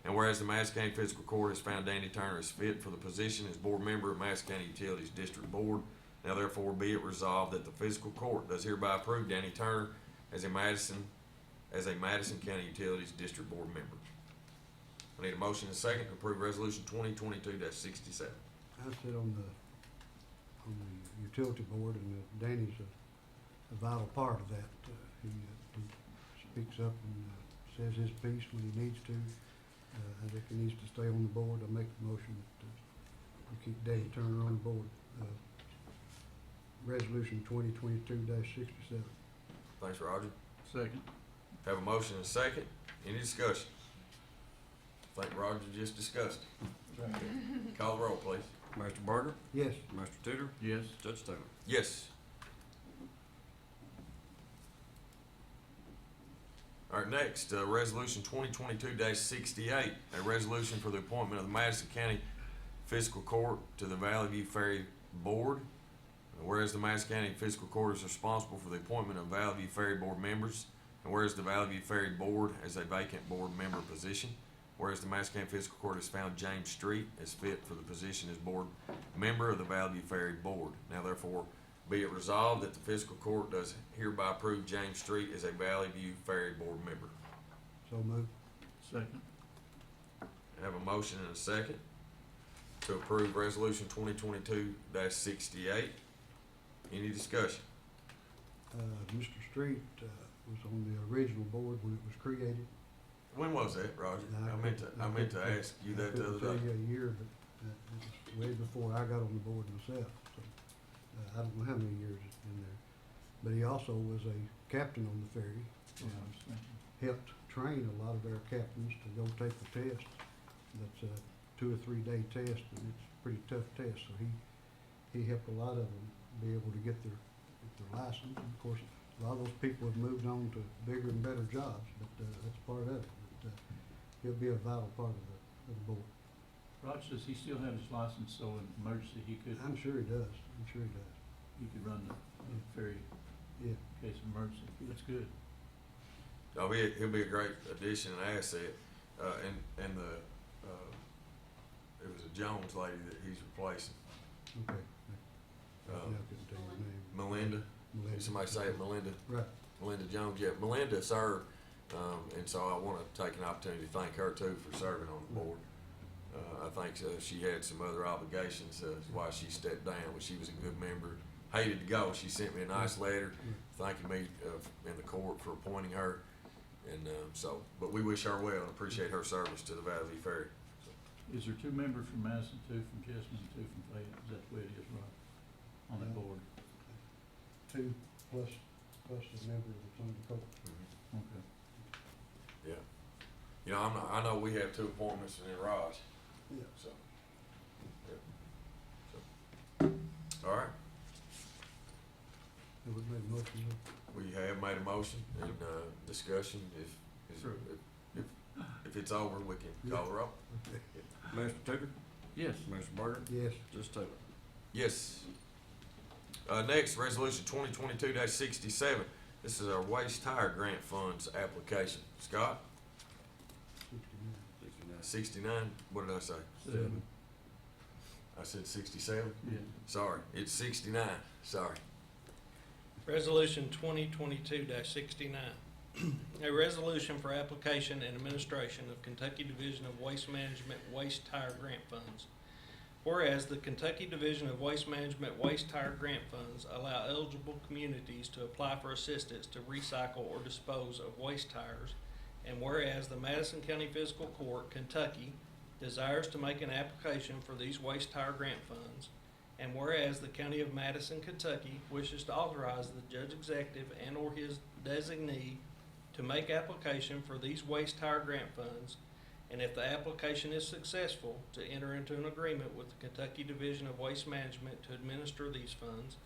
And whereas the Madison County Fiscal Court has found Danny Turner as fit for the position as board member of Madison County Utilities District Board, now therefore be it resolved that the Fiscal Court does hereby approve Danny Turner as a Madison County Utilities District Board member. I need a motion and a second to approve Resolution 2022-67. I sit on the utility board, and Danny's a vital part of that. He speaks up and says his piece when he needs to. I think he needs to stay on the board. I make the motion that we keep Danny Turner on the board. Resolution 2022-67. Thanks, Roger. Second. Have a motion and a second. Any discussion? I think Roger just discussed it. Call the roll, please. Mr. Barker, Yes. Mr. Tudor, Yes. Judge Taylor. Yes. All right, next, Resolution 2022-68, a resolution for the appointment of the Madison County Fiscal Court to the Valley View Ferry Board. Whereas the Madison County Fiscal Court is responsible for the appointment of Valley View Ferry Board members, and whereas the Valley View Ferry Board has a vacant board member position, whereas the Madison County Fiscal Court has found James Street as fit for the position as board member of the Valley View Ferry Board. Now therefore be it resolved that the Fiscal Court does hereby approve James Street as a Valley View Ferry Board member. So moved. Second. I have a motion and a second to approve Resolution 2022-68. Any discussion? Mr. Street was on the original board when it was created. When was that, Roger? I meant to ask you that the other I couldn't tell day. you a year, but it was way before I got on the board myself. So I don't know how many years it's been there. But he also was a captain on the ferry. Yeah, I was thinking. Helped train a lot of our captains to go take the test. That's a 2 or 3 day test, and it's a pretty tough test. So he helped a lot of them be able to get their license. And of course, a lot of those people have moved on to bigger and better jobs, but that's part of it. But he'll be a vital part of the board. Roger, does he still have his license, so in emergency he could, I'm sure he does. I'm sure he does. he could run the ferry Yeah. in case of emergency? That's good. Oh, he'll be a great addition and asset. And it was a Jones lady that he's replacing. Okay. I Uh, couldn't tell you her name. Melinda. Melinda. Somebody say it, Melinda. Right. Melinda Jones. Yeah, Melinda served, and so I want to take an opportunity to thank her too for serving on the board. I think she had some other obligations why she stepped down, but she was a good member. Hated to go. She sent me a nice letter thanking me in the court for appointing her, and but we wish her well and appreciate her service to the Valley View Ferry. Is there 2 members from Madison, 2 from Jessamine, and 2 from Fayette? Is that the way it is, Rob, on that board? 2 plus the member that's on the court. Okay. Yeah. You know, I know we have 2 appointments and then Raj. Yeah. So. Yeah. All right. Have we made a motion? We have made a motion and discussion. If it's over, we can call the roll. Okay. Mr. Tudor, Yes. Mr. Barker, Yes. Judge Taylor. Yes. Next, Resolution 2022-67. This is our waste tire grant funds application. Scott? 69. 69? What did I say? 7. I said 67? Yeah. Sorry, it's 69. Sorry. Resolution 2022-69. A resolution for application and administration of Kentucky Division of Waste Management Waste Tire Grant Funds. Whereas the Kentucky Division of Waste Management Waste Tire Grant Funds allow eligible communities to apply for assistance to recycle or dispose of waste tires, and whereas the Madison County Fiscal Court, Kentucky, desires to make an application for these waste tire grant funds, and whereas the County of Madison, Kentucky wishes to authorize the Judge Executive and/or his designee to make application for these waste tire grant funds, and if the application is successful, to enter into an agreement with the Kentucky Division of Waste Management to administer these funds,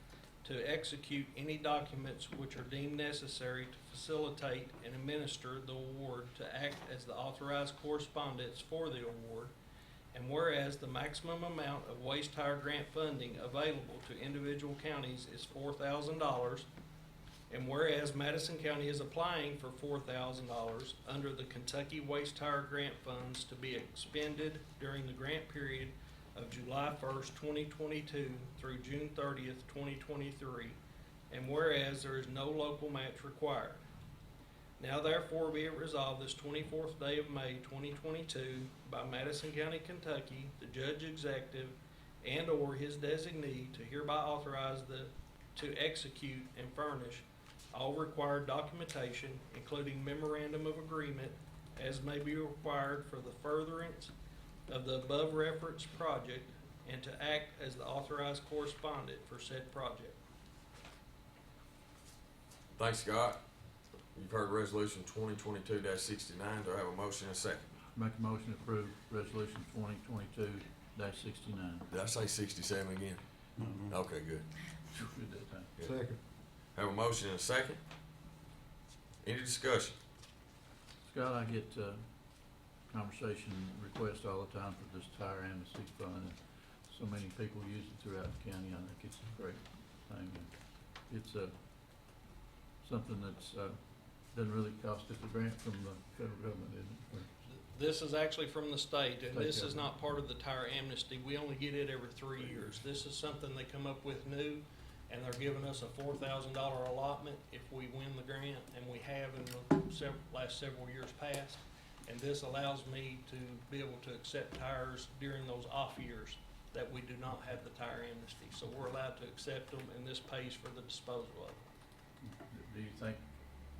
to execute any documents which are deemed necessary to facilitate and administer the award, to act as the authorized correspondents for the award, and whereas the maximum amount of waste tire grant funding available to individual counties is $4,000, and whereas Madison County is applying for $4,000 under the Kentucky Waste Tire Grant Funds to be expended during the grant period of July 1st, 2022 through June 30th, 2023, and whereas there is no local match required. Now therefore be it resolved this 24th day of May, 2022, by Madison County, Kentucky, the Judge Executive and/or his designee to hereby authorize to execute and furnish all required documentation, including memorandum of agreement, as may be required for the furtherance of the above referenced project, and to act as the authorized correspondent for said project. Thanks, Scott. You've heard resolution 2022-69. Do I have a motion and a second? Make a motion to approve resolution 2022-69. Did I say 67 again? Okay, good. Good that time. Good. Second. Have a motion and a second. Any discussion? Scott, I get conversation requests all the time for this tire amnesty fund, and so many people use it throughout the county. I think it's a great thing. And it's something that's doesn't really cost us a grant from the federal government, is it? This is actually from the state, and State this is government. not part of the tire amnesty. We only get it every 3 years. This is something they come up with new, and they're giving us a $4,000 allotment if we win the grant, and we have in the last several years past. And this allows me to be able to accept tires during those off years that we do not have the tire amnesty. So we're allowed to accept them, and this pays for the disposal of them. Do you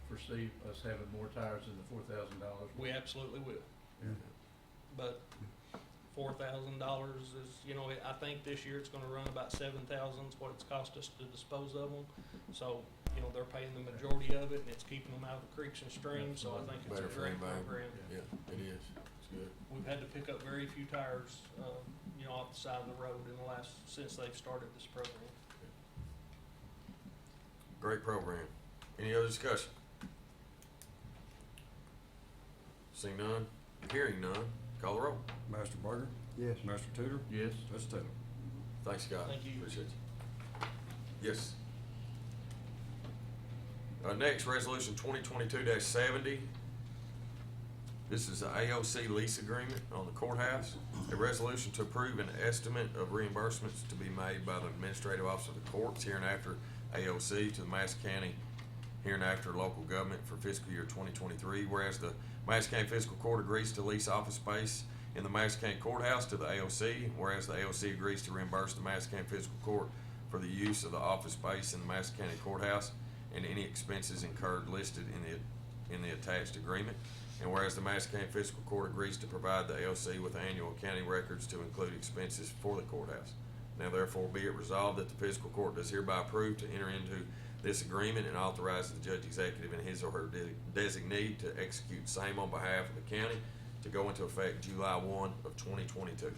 foresee us having more tires than the $4,000? We absolutely will. Yeah. But $4,000 is, I think this year it's gonna run about 7,000 is what it's cost us to dispose of them. So, they're paying the majority of it, and it's keeping them out of the creeks and streams, so I think it's Better a for great anybody. program. Yeah, it is. It's good. We've had to pick up very few tires, off the side of the road since they've started this program. Great program. Any other discussion? Seeing none, hearing none, call the roll. Master Barger, Yes. Master Tudor, Yes. Judge Taylor. Thanks, Scott. Thank you. Appreciate you. Yes. Next, resolution 2022-70. This is the AOC lease agreement on the courthouse. A resolution to approve an estimate of reimbursements to be made by the Administrative Office of the Courts hereinafter AOC to the Madison County hereinafter local government for fiscal year 2023. Whereas the Madison County Fiscal Court agrees to lease office space in the Madison County Courthouse to the AOC, whereas the AOC agrees to reimburse the Madison County Fiscal Court for the use of the office space in the Madison County Courthouse and any expenses incurred listed in the attached agreement. And whereas the Madison County Fiscal Court agrees to provide the AOC with annual county records to include expenses for the courthouse. Now therefore be it resolved that the Fiscal Court does hereby approve to enter into this agreement and authorize the Judge Executive and his or her designee to execute same on behalf of the county to go into effect July 1 of 2022.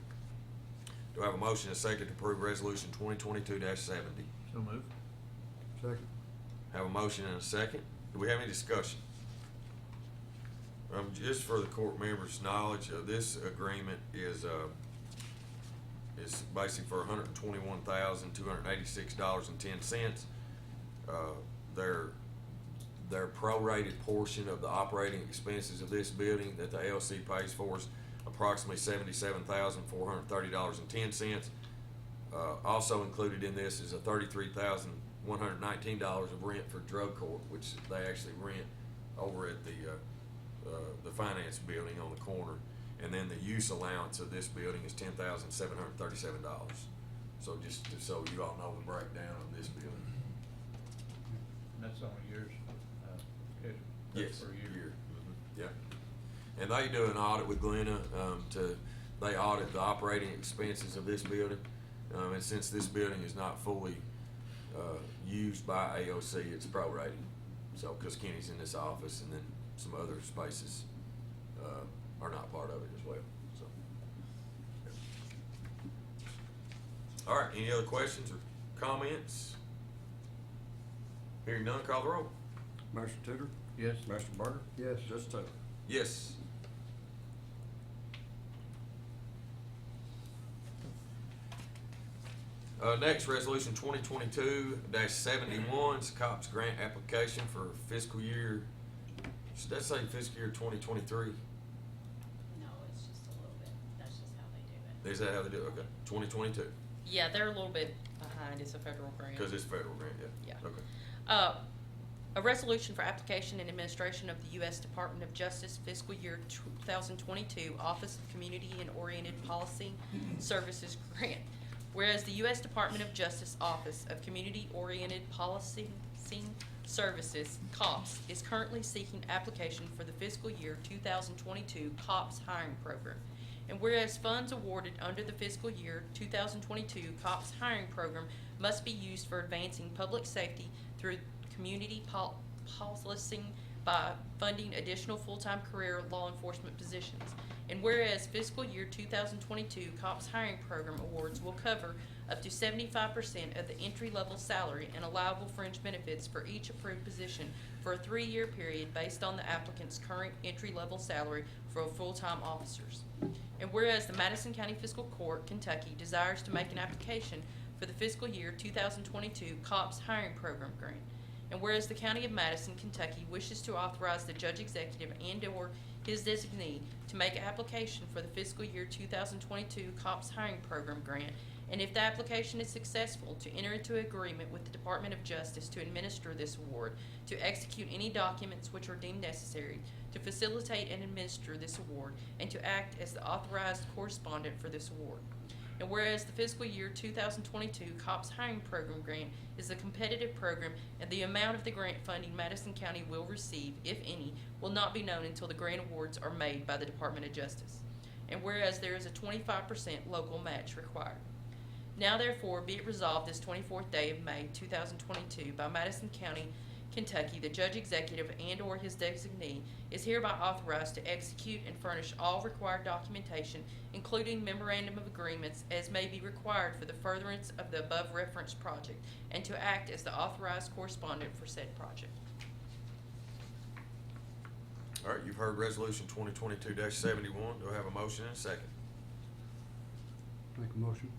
Do I have a motion and a second to approve resolution 2022-70? So moved. Second. Have a motion and a second. Do we have any discussion? Just for the court members' knowledge, this agreement is basically for $121,286.10. Their prorated portion of the operating expenses of this building that the ALC pays for is approximately $77,430.10. Also included in this is a $33,119 of rent for drug court, which they actually rent over at the finance building on the corner. And then the use allowance of this building is $10,737. So just so you all know the breakdown of this building. And that's on a year's schedule? That's Yes, per year. Yeah. And they do an audit with Glenna, they audit the operating expenses of this building. And since this building is not fully, used by AOC, it's prorated. So, cause Kenny's in this office and then some other spaces, are not part of it as well, so. Yeah. All right, any other questions or comments? Hearing none, call the roll. Master Tudor, Yes. Master Barger, Yes. Judge Taylor. Yes. Next, resolution 2022-71, it's COPS grant application for fiscal year, should that say fiscal year 2023? No, it's just a little bit, that's just how they do it. Is that how they do it? Okay, 2022, Yeah, they're a little bit behind. It's a federal grant. because it's federal grant, yeah. Yeah. Okay. A resolution for application and administration of the U.S. Department of Justice fiscal year 2022 Office of Community and Oriented Policy Services Grant. Whereas the U.S. Department of Justice Office of Community Oriented Policing Services, COPS, is currently seeking application for the fiscal year 2022 COPS hiring program. And whereas funds awarded under the fiscal year 2022 COPS hiring program must be used for advancing public safety through community policing by funding additional full-time career law enforcement positions. And whereas fiscal year 2022 COPS hiring program awards will cover up to 75% of the entry-level salary and allowable fringe benefits for each approved position for a 3-year period based on the applicant's current entry-level salary for full-time officers. And whereas the Madison County Fiscal Court, Kentucky, desires to make an application for the fiscal year 2022 COPS hiring program grant. And whereas the County of Madison, Kentucky wishes to authorize the judge executive and/or his designee to make application for the fiscal year 2022 COPS hiring program grant, and if the application is successful, to enter into agreement with the Department of Justice to administer this award, to execute any documents which are deemed necessary to facilitate and administer this award, and to act as the authorized correspondent for this award. And whereas the fiscal year 2022 COPS hiring program grant is a competitive program, and the amount of the grant funding Madison County will receive, if any, will not be known until the grant awards are made by the Department of Justice. And whereas there is a 25% local match required. Now therefore be it resolved this 24th day of May 2022 by Madison County, Kentucky, the judge executive and/or his designee is hereby authorized to execute and furnish all required documentation, including memorandum of agreements as may be required for the furtherance of the above referenced project, and to act as the authorized correspondent for said project. All right, you've heard resolution 2022-71. Do I have a motion and a second? Make a motion.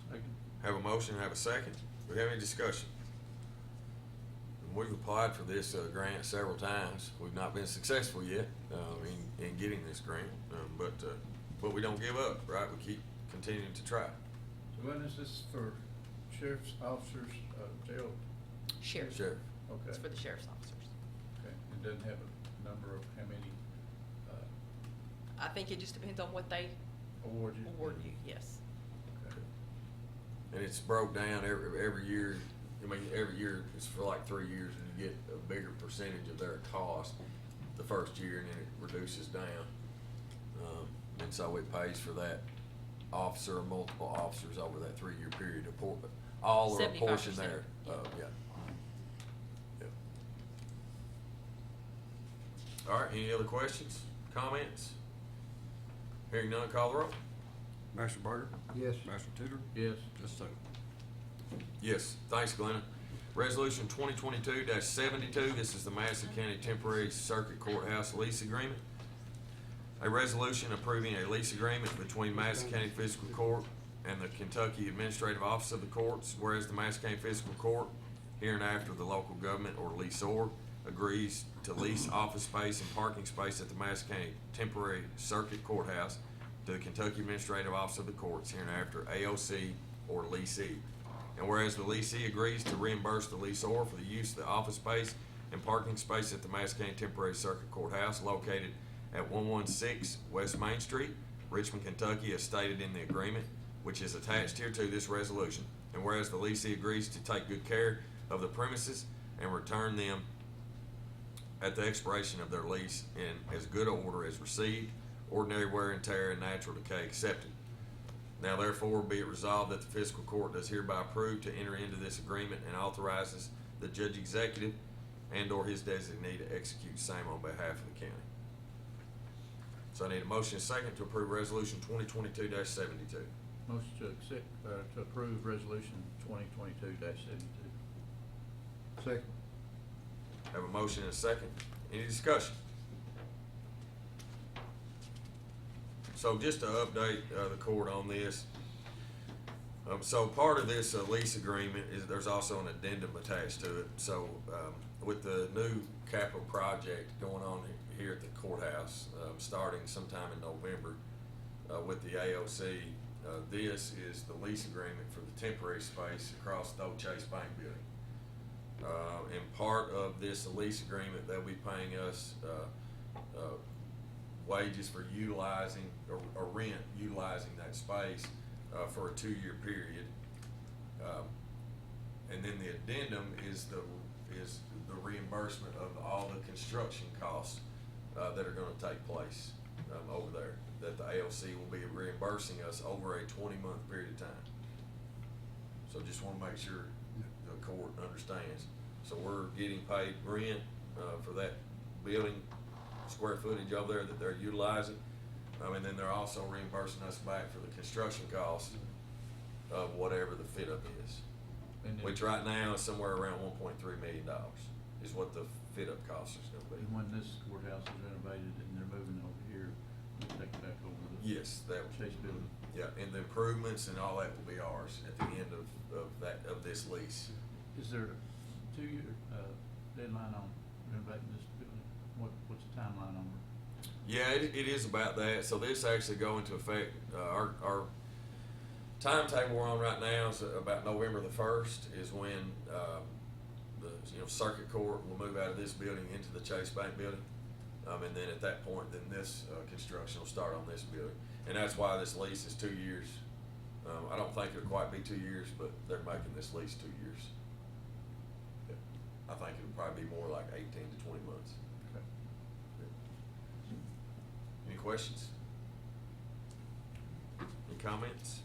Second. Have a motion, have a second. Do we have any discussion? We've applied for this grant several times. We've not been successful yet in getting this grant, but we don't give up, right? We keep continuing to try. So when is this for sheriff's officers, jail? Sheriff. Sheriff. Okay, It's for the sheriff's officers. okay. It doesn't have a number of how many, I think it just depends on what they awards you? award you, yes. Okay. And it's broke down every year. I mean, every year it's for like 3 years, and you get a bigger percentage of their cost the first year, and then it reduces down. And so it pays for that officer or multiple officers over that 3-year period. All or a portion 75%, there. yeah. Yeah. All right, any other questions, comments? Hearing none, call the roll. Master Barger, Yes. Master Tudor, Yes. Judge Taylor. Yes, thanks, Glenna. Resolution 2022-72, this is the Madison County Temporary Circuit Courthouse Lease Agreement. A resolution approving a lease agreement between Madison County Fiscal Court and the Kentucky Administrative Office of the Courts, whereas the Madison County Fiscal Court, hereinafter the local government or leaseor, agrees to lease office space and parking space at the Madison County Temporary Circuit Courthouse to the Kentucky Administrative Office of the Courts, hereinafter AOC or leasee. And whereas the leasee agrees to reimburse the leaseor for the use of the office space and parking space at the Madison County Temporary Circuit Courthouse located at 116 West Main Street, Richmond, Kentucky, as stated in the agreement, which is attached here to this resolution. And whereas the leasee agrees to take good care of the premises and return them at the expiration of their lease in as good order as received, ordinary wear and tear and natural decay accepted. Now therefore be it resolved that the fiscal court does hereby approve to enter into this agreement and authorizes the judge executive and/or his designee to execute same on behalf of the county. So I need a motion and second to approve resolution 2022-72. Motion to accept, to approve resolution 2022-72. Second. Have a motion and a second. Any discussion? So just to update the court on this, so part of this lease agreement is there's also an addendum attached to it. So with the new capital project going on here at the courthouse, starting sometime in November with the AOC, this is the lease agreement for the temporary space across the old Chase Bank building. And part of this lease agreement, they'll be paying us wages for utilizing or rent utilizing that space for a 2-year period. And then the addendum is the reimbursement of all the construction costs that are going to take place over there, that the AOC will be reimbursing us over a 20-month period of time. So just want to make sure the court understands. So we're getting paid rent for that building square footage over there that they're utilizing. And then they're also reimbursing us back for the construction costs of whatever the fit up is. And then- Which right now is somewhere around $1.3 million is what the fit up cost is gonna And be. when this courthouse is renovated and they're moving over here, we'll take it back over to the Yes, that, Chase building. yeah, and the improvements and all that will be ours at the end of this lease. Is there a 2-year, deadline on renovating this building? What's the timeline on it? Yeah, it is about that. So this actually go into effect, our timetable we're on right now is about November the 1st is when, the circuit court will move out of this building into the Chase Bank building. And then at that point, then this, construction will start on this building. And that's why this lease is 2 years. I don't think it'll quite be 2 years, but they're making this lease 2 years. I think it'll probably be more like 18 to 20 months. Okay. Any questions? Any comments?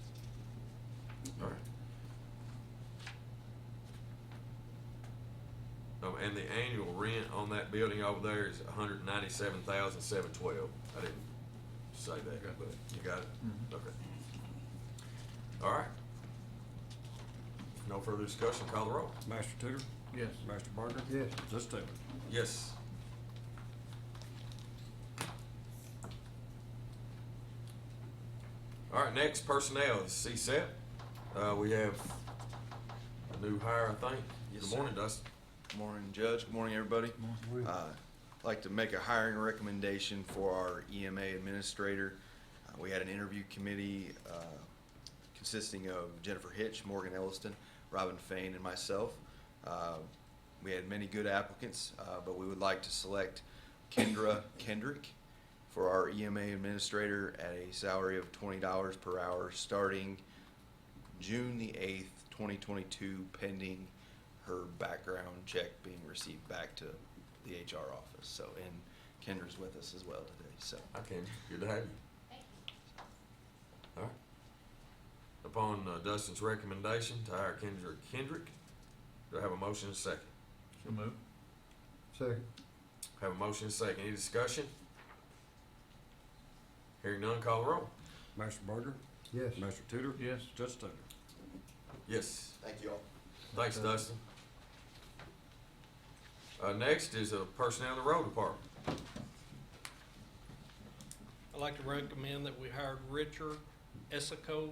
All right. And the annual rent on that building over there is $197,712. I didn't say that, but you got it? Mhm. Okay. All right. No further discussion, call the roll. Master Tudor, Yes. Master Barger, Yes. Judge Taylor. Yes. All right, next, personnel, CSEP. We have a new hire, I think. Yes, Good sir. morning, Dustin. Good morning, Judge. Good morning, everybody. Morning. I'd like to make a hiring recommendation for our EMA administrator. We had an interview committee consisting of Jennifer Hitch, Morgan Elliston, Robin Fain, and myself. We had many good applicants, but we would like to select Kendra Kendrick for our EMA administrator at a salary of $20 per hour starting June the 8th, 2022, pending her background check being received back to the HR office. So, and Kendra's with us as well today, so. Hi, Ken. Good to have you. All right. Upon Dustin's recommendation to hire Kendra Kendrick, do I have a motion and a second? So move. Second. Have a motion and a second. Any discussion? Hearing none, call the roll. Master Barger, Yes. Master Tudor. Yes. Judge Taylor. Yes. Thank you all. Thanks, Dustin. Next is personnel in the road department. I'd like to recommend that we hired Richard Esakov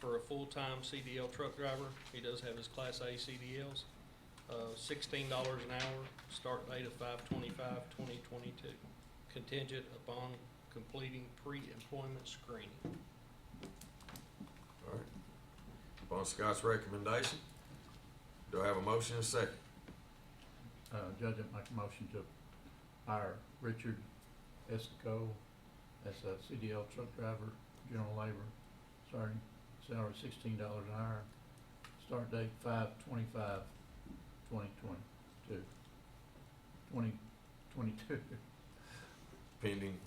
for a full-time CDL truck driver. He does have his Class A CDLs. $16 an hour, start date of 5/25/2022. Contingent upon completing pre-employment screening. All right. Upon Scott's recommendation, do I have a motion and a second? Judge, I make a motion to hire Richard Esco as a CDL truck driver, general labor, starting salary $16 an hour, start date 5/25/2022. 2022, Pending,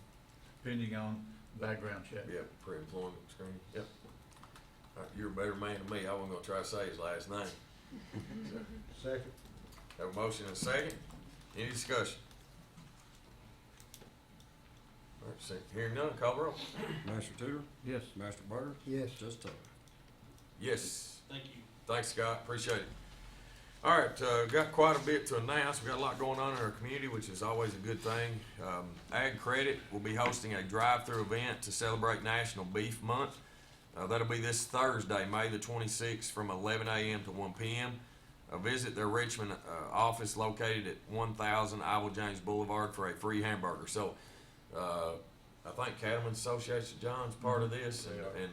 pending on background check. yeah, pre-employment screening, yep. All right, you're a better man than me. I wasn't gonna try to say his last name. Second. Have a motion and a second. Any discussion? All right, hearing none, call the roll. Master Tudor, Yes. Master Barter, Yes. Judge Taylor. Yes. Thank you. Thanks, Scott. Appreciate it. All right, got quite a bit to announce. We got a lot going on in our community, which is always a good thing. Ag Credit will be hosting a drive-through event to celebrate National Beef Month. That'll be this Thursday, May the 26th, from 11 a.m. to 1 p.m. Visit their Richmond office located at 1000 Ivor James Boulevard for a free hamburger. So, I think Cattlemen's Association, John's part of this, and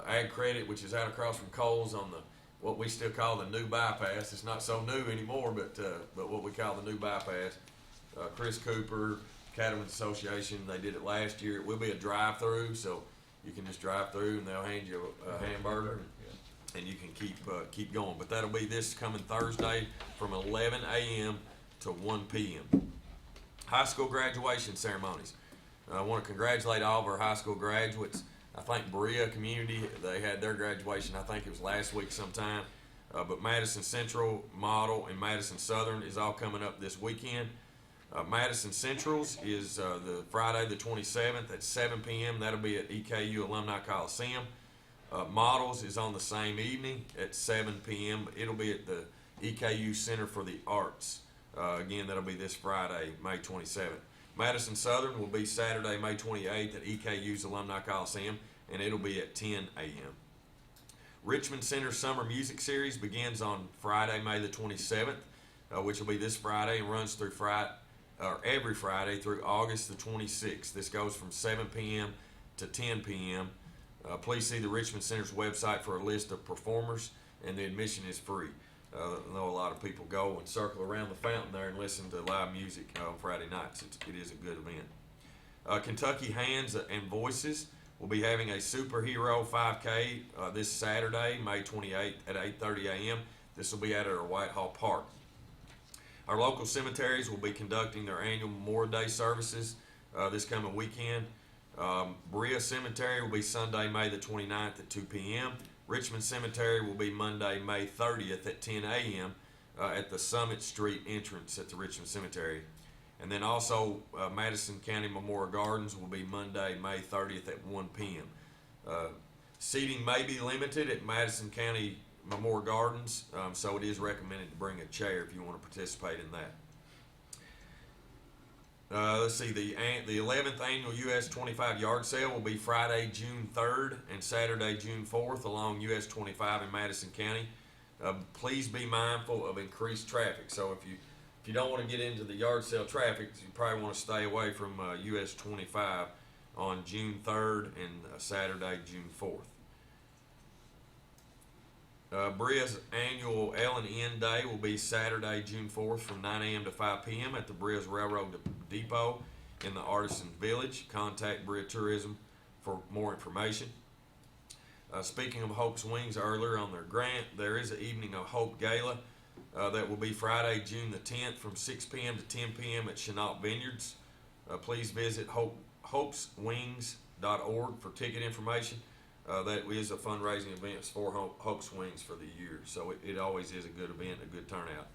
Ag Credit, which is out across from Coles on the what we still call the new bypass. It's not so new anymore, but what we call the new bypass. Chris Cooper, Cattlemen's Association, they did it last year. It will be a drive-through, so you can just drive through and they'll hand you a hamburger, and you can keep going. But that'll be this coming Thursday from 11 a.m. to 1 p.m. High school graduation ceremonies. I want to congratulate all of our high school graduates. I think Berea Community, they had their graduation, I think it was last week sometime. But Madison Central, Model, and Madison Southern is all coming up this weekend. Madison Central's is the Friday the 27th at 7 p.m. That'll be at EKU Alumni Coliseum. Models is on the same evening at 7 p.m. It'll be at the EKU Center for the Arts. Again, that'll be this Friday, May 27th. Madison Southern will be Saturday, May 28th at EKU's Alumni Coliseum, and it'll be at 10 a.m. Richmond Center Summer Music Series begins on Friday, May the 27th, which will be this Friday and runs through every Friday through August the 26th. This goes from 7 p.m. to 10 p.m. Please see the Richmond Center's website for a list of performers, and the admission is free. I know a lot of people go and circle around the fountain there and listen to live music on Friday nights. It is a good event. Kentucky Hands and Voices will be having a superhero 5K this Saturday, May 28th at 8:30 a.m. This will be at our Whitehall Park. Our local cemeteries will be conducting their annual Memorial Day services this coming weekend. Berea Cemetery will be Sunday, May the 29th at 2 p.m. Richmond Cemetery will be Monday, May 30th at 10 a.m. At the Summit Street entrance at the Richmond Cemetery. And then also Madison County Memorial Gardens will be Monday, May 30th at 1 p.m. Seating may be limited at Madison County Memorial Gardens, so it is recommended to bring a chair if you want to participate in that. Let's see, the 11th annual US 25 yard sale will be Friday, June 3rd and Saturday, June 4th along US 25 in Madison County. Please be mindful of increased traffic. So if you don't want to get into the yard sale traffic, you probably want to stay away from US 25 on June 3rd and Saturday, June 4th. Berea's annual L&N Day will be Saturday, June 4th from 9 a.m. to 5 p.m. at the Berea's Railroad Depot in the Artisan Village. Contact Berea Tourism for more information. Speaking of Hope's Wings earlier on their grant, there is an Evening of Hope Gala that will be Friday, June the 10th from 6 p.m. to 10 p.m. at Chenault Vineyards. Please visit hopeswings.org for ticket information. That is a fundraising event for Hope's Wings for the year, so it always is a good event, a good turnout.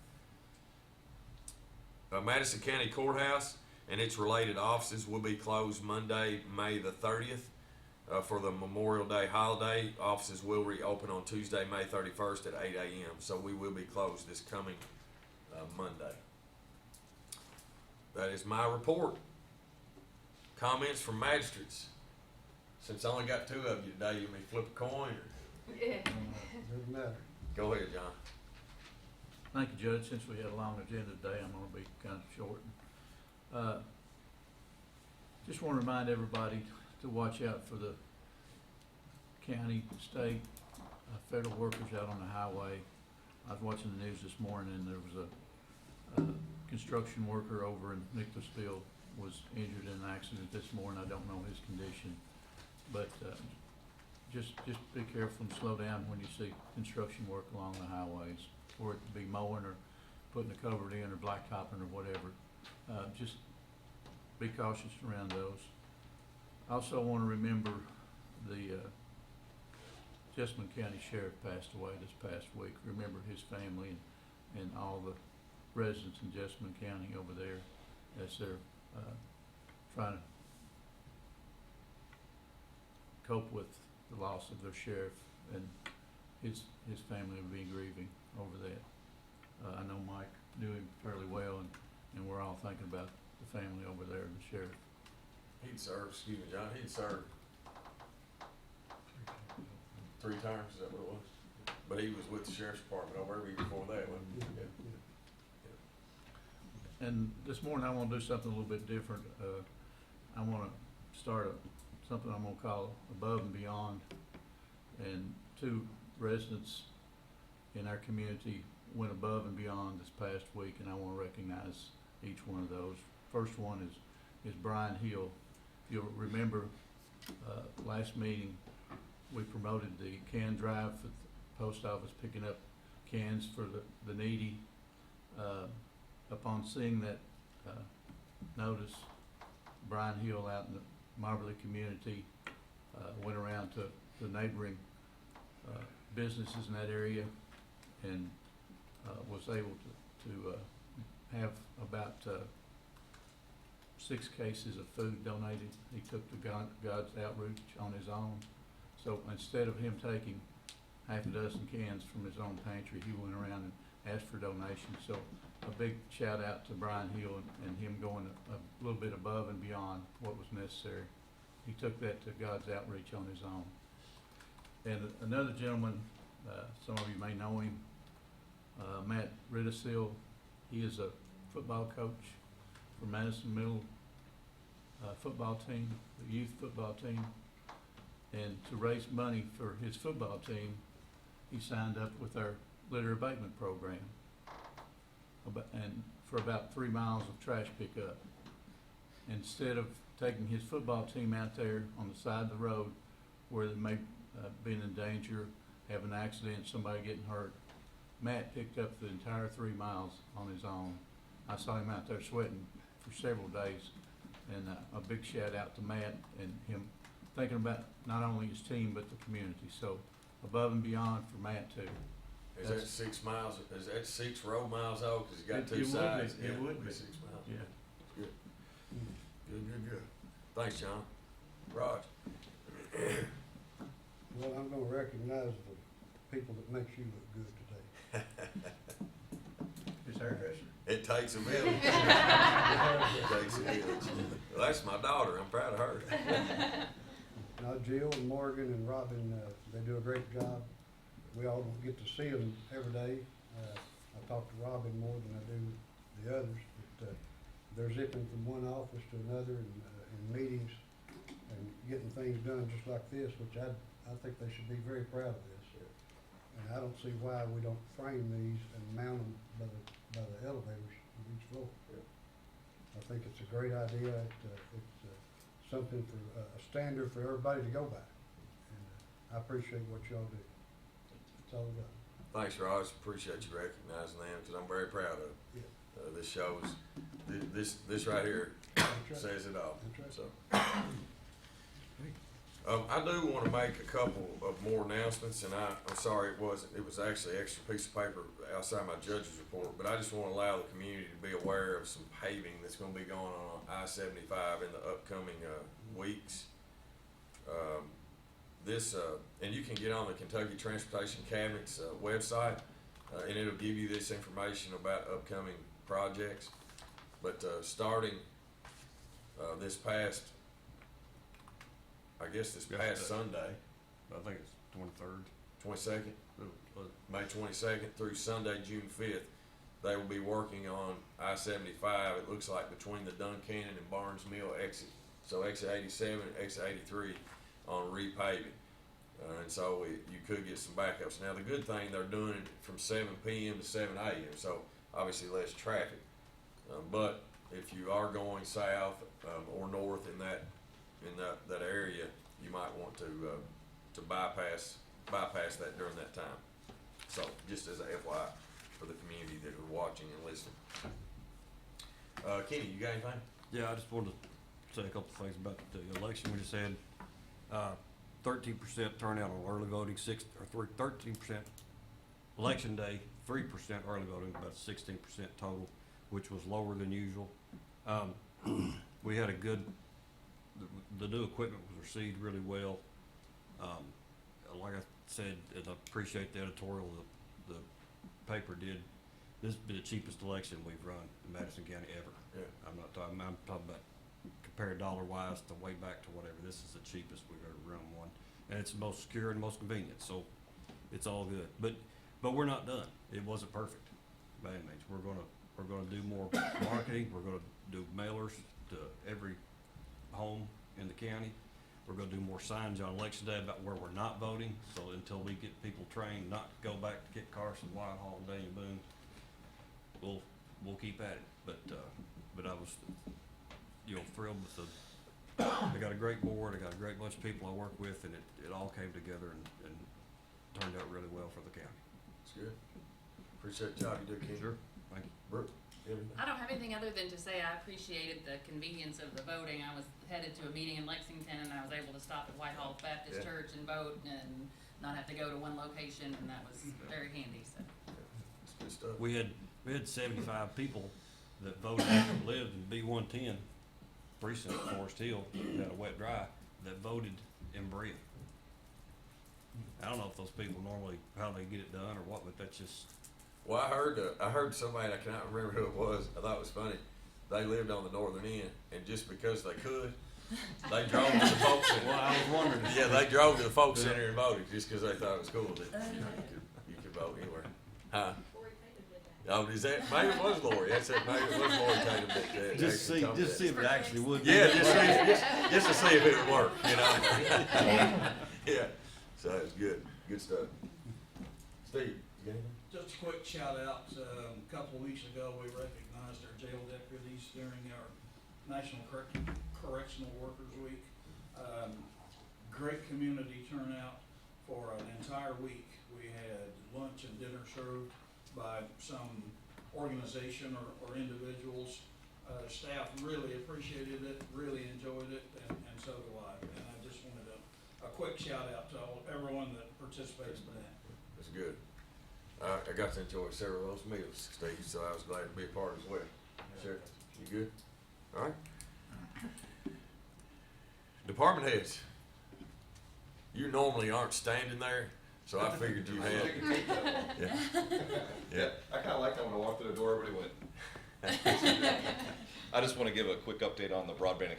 Madison County Courthouse and its related offices will be closed Monday, May the 30th for the Memorial Day holiday. Offices will reopen on Tuesday, May 31st at 8 a.m., so we will be closed this coming Monday. That is my report. Comments from magistrates? Since I only got two of you today, you may flip a coin or Doesn't matter. go ahead, John. Thank you, Judge. Since we had a long agenda today, I'm gonna be kind of short. Just want to remind everybody to watch out for the county, state, federal workers out on the highway. I was watching the news this morning and there was a construction worker over in Nicholasville was injured in an accident this morning. I don't know his condition. But just be careful and slow down when you see construction work along the highways, or it could be mowing or putting a culvert in or blacktopping or whatever. Just be cautious around those. I also want to remember the Jessamine County Sheriff passed away this past week. Remember his family and all the residents in Jessamine County over there as they're, trying to cope with the loss of their sheriff, and his family will be grieving over that. I know Mike knew him fairly well, and we're all thinking about the family over there and the sheriff. He'd served, excuse me, John, he'd served 3 terms, is that what it was? But he was with the sheriff's department over every year before that, wasn't he? Yeah, yeah. And this morning, I want to do something a little bit different. I want to start something I'm going to call Above and Beyond. And 2 residents in our community went above and beyond this past week, and I want to recognize each one of those. First one is Brian Hill. If you'll remember, last meeting, we promoted the can drive for the post office, picking up cans for the needy. Upon seeing that notice, Brian Hill out in the Marbley community went around to the neighboring businesses in that area and was able to have about 6 cases of food donated. He took the God's Outreach on his own. So instead of him taking half a dozen cans from his own pantry, he went around and asked for donations. So a big shout out to Brian Hill and him going a little bit above and beyond what was necessary. He took that to God's Outreach on his own. And another gentleman, some of you may know him, Matt Riddisil. He is a football coach for Madison Middle football team, the youth football team. And to raise money for his football team, he signed up with our litter abatement program. And for about 3 miles of trash pickup. Instead of taking his football team out there on the side of the road where they may been in danger, have an accident, somebody getting hurt, Matt picked up the entire 3 miles on his own. I saw him out there sweating for several days, and a big shout out to Matt and him thinking about not only his team but the community. So above and beyond for Matt too. Is that 6 miles, is that 6 road miles old, cause you got 2 sides? It would be. 6 miles. Yeah. Good. Good. Thanks, John. Raj? Well, I'm gonna recognize the people that makes you look good today. His hairdresser. It takes a village. It takes a village. Well, that's my daughter, I'm proud of her. Now, Jill and Morgan and Robin, they do a great job. We all don't get to see them every day. I talk to Robin more than I do the others, but they're zipping from one office to another in meetings and getting things done just like this, which I think they should be very proud of this. And I don't see why we don't frame these and mount them by the elevators on each floor. I think it's a great idea. It's something for a standard for everybody to go by. And I appreciate what y'all do. That's all I got. Thanks, Raj. Appreciate you recognizing them, because I'm very proud of it. Yeah. This shows, this right here That's right. says it all. That's right. So, I do want to make a couple of more announcements, and I'm sorry it was actually an extra piece of paper outside my judge's report, but I just want to allow the community to be aware of some paving that's going to be going on I-75 in the upcoming weeks. And you can get on the Kentucky Transportation Cabinet's website, and it'll give you this information about upcoming projects. But starting this past Sunday, I think it's 23rd. 22nd, May 22nd through Sunday, June 5th, they will be working on I-75, it looks like between the Duncannon and Barnes Mill exit. So exit 87 and exit 83 on repaving. And so you could get some backups. Now the good thing, they're doing it from 7 p.m. to 7 a.m., so obviously less traffic. But if you are going south or north in that area, you might want to bypass that during that time. So just as a FYI for the community that are watching and listening. Kenny, you got anything? Yeah, I just wanted to say a couple things about the election we just had. 13% turnout on early voting, 13% election day, 3% early voting, about 16% total, which was lower than usual. We had a good, the new equipment was received really well. Like I said, and I appreciate the editorial the paper did. This has been the cheapest election we've run in Madison County ever. Yeah. I'm talking about compared dollar-wise to way back to whatever. This is the cheapest we've ever run one. And it's the most secure and most convenient, so it's all good. But we're not done. It wasn't perfect by any means. We're gonna do more marketing. We're gonna do mailers to every home in the county. We're gonna do more signs on election day about where we're not voting. So until we get people trained not to go back to Kit Carson, Whitehall, and Daniel Boone, we'll keep at it. But I was, thrilled with I got a great board. I got a great bunch of people I work with, and it all came together and turned out really well for the county. It's good. Appreciate the job you do, Ken. Sure. Thank you. Brooke, you have anything? I don't have anything other than to say I appreciated the convenience of the voting. I was headed to a meeting in Lexington, and I was able to stop at Whitehall Baptist Yeah. Church and vote and not have to go to one location, and that was very handy, so. It's good stuff. We had 75 people that voted that lived in B110 precinct, Forest Hill, had a wet dry, that voted in Berea. I don't know if those people normally, how they get it done or what, but that's just, Well, I heard somebody, I cannot remember who it was, I thought it was funny. They lived on the northern end, and just because they could, they drove to the folk center. well, I was wondering. Yeah, they drove to the folk center and voted, just because they thought it was cool that you could vote anywhere. Huh? Oh, is that, maybe it was Lori, that's it, maybe it was Lori Tatum that Just actually told see that. if it actually would. Yeah, just to see if it would work, you know? Yeah, so it's good stuff. Steve, you got anything? Just a quick shout out, a couple of weeks ago, we recognized our jail deputies during our National Correctional Workers Week. Great community turnout for an entire week. We had lunch and dinner served by some organization or individuals. Staff really appreciated it, really enjoyed it, and so do I. And I just wanted a quick shout out to everyone that participated in that. That's good. I got to enjoy several of those meals, Steve, so I was glad to be a part as well. Sure. You good? All right. Department heads. You normally aren't standing there, so I figured you had. Yeah. Yeah. I kinda like that when I walked through the door, everybody went. I just wanna give a quick update on the broadband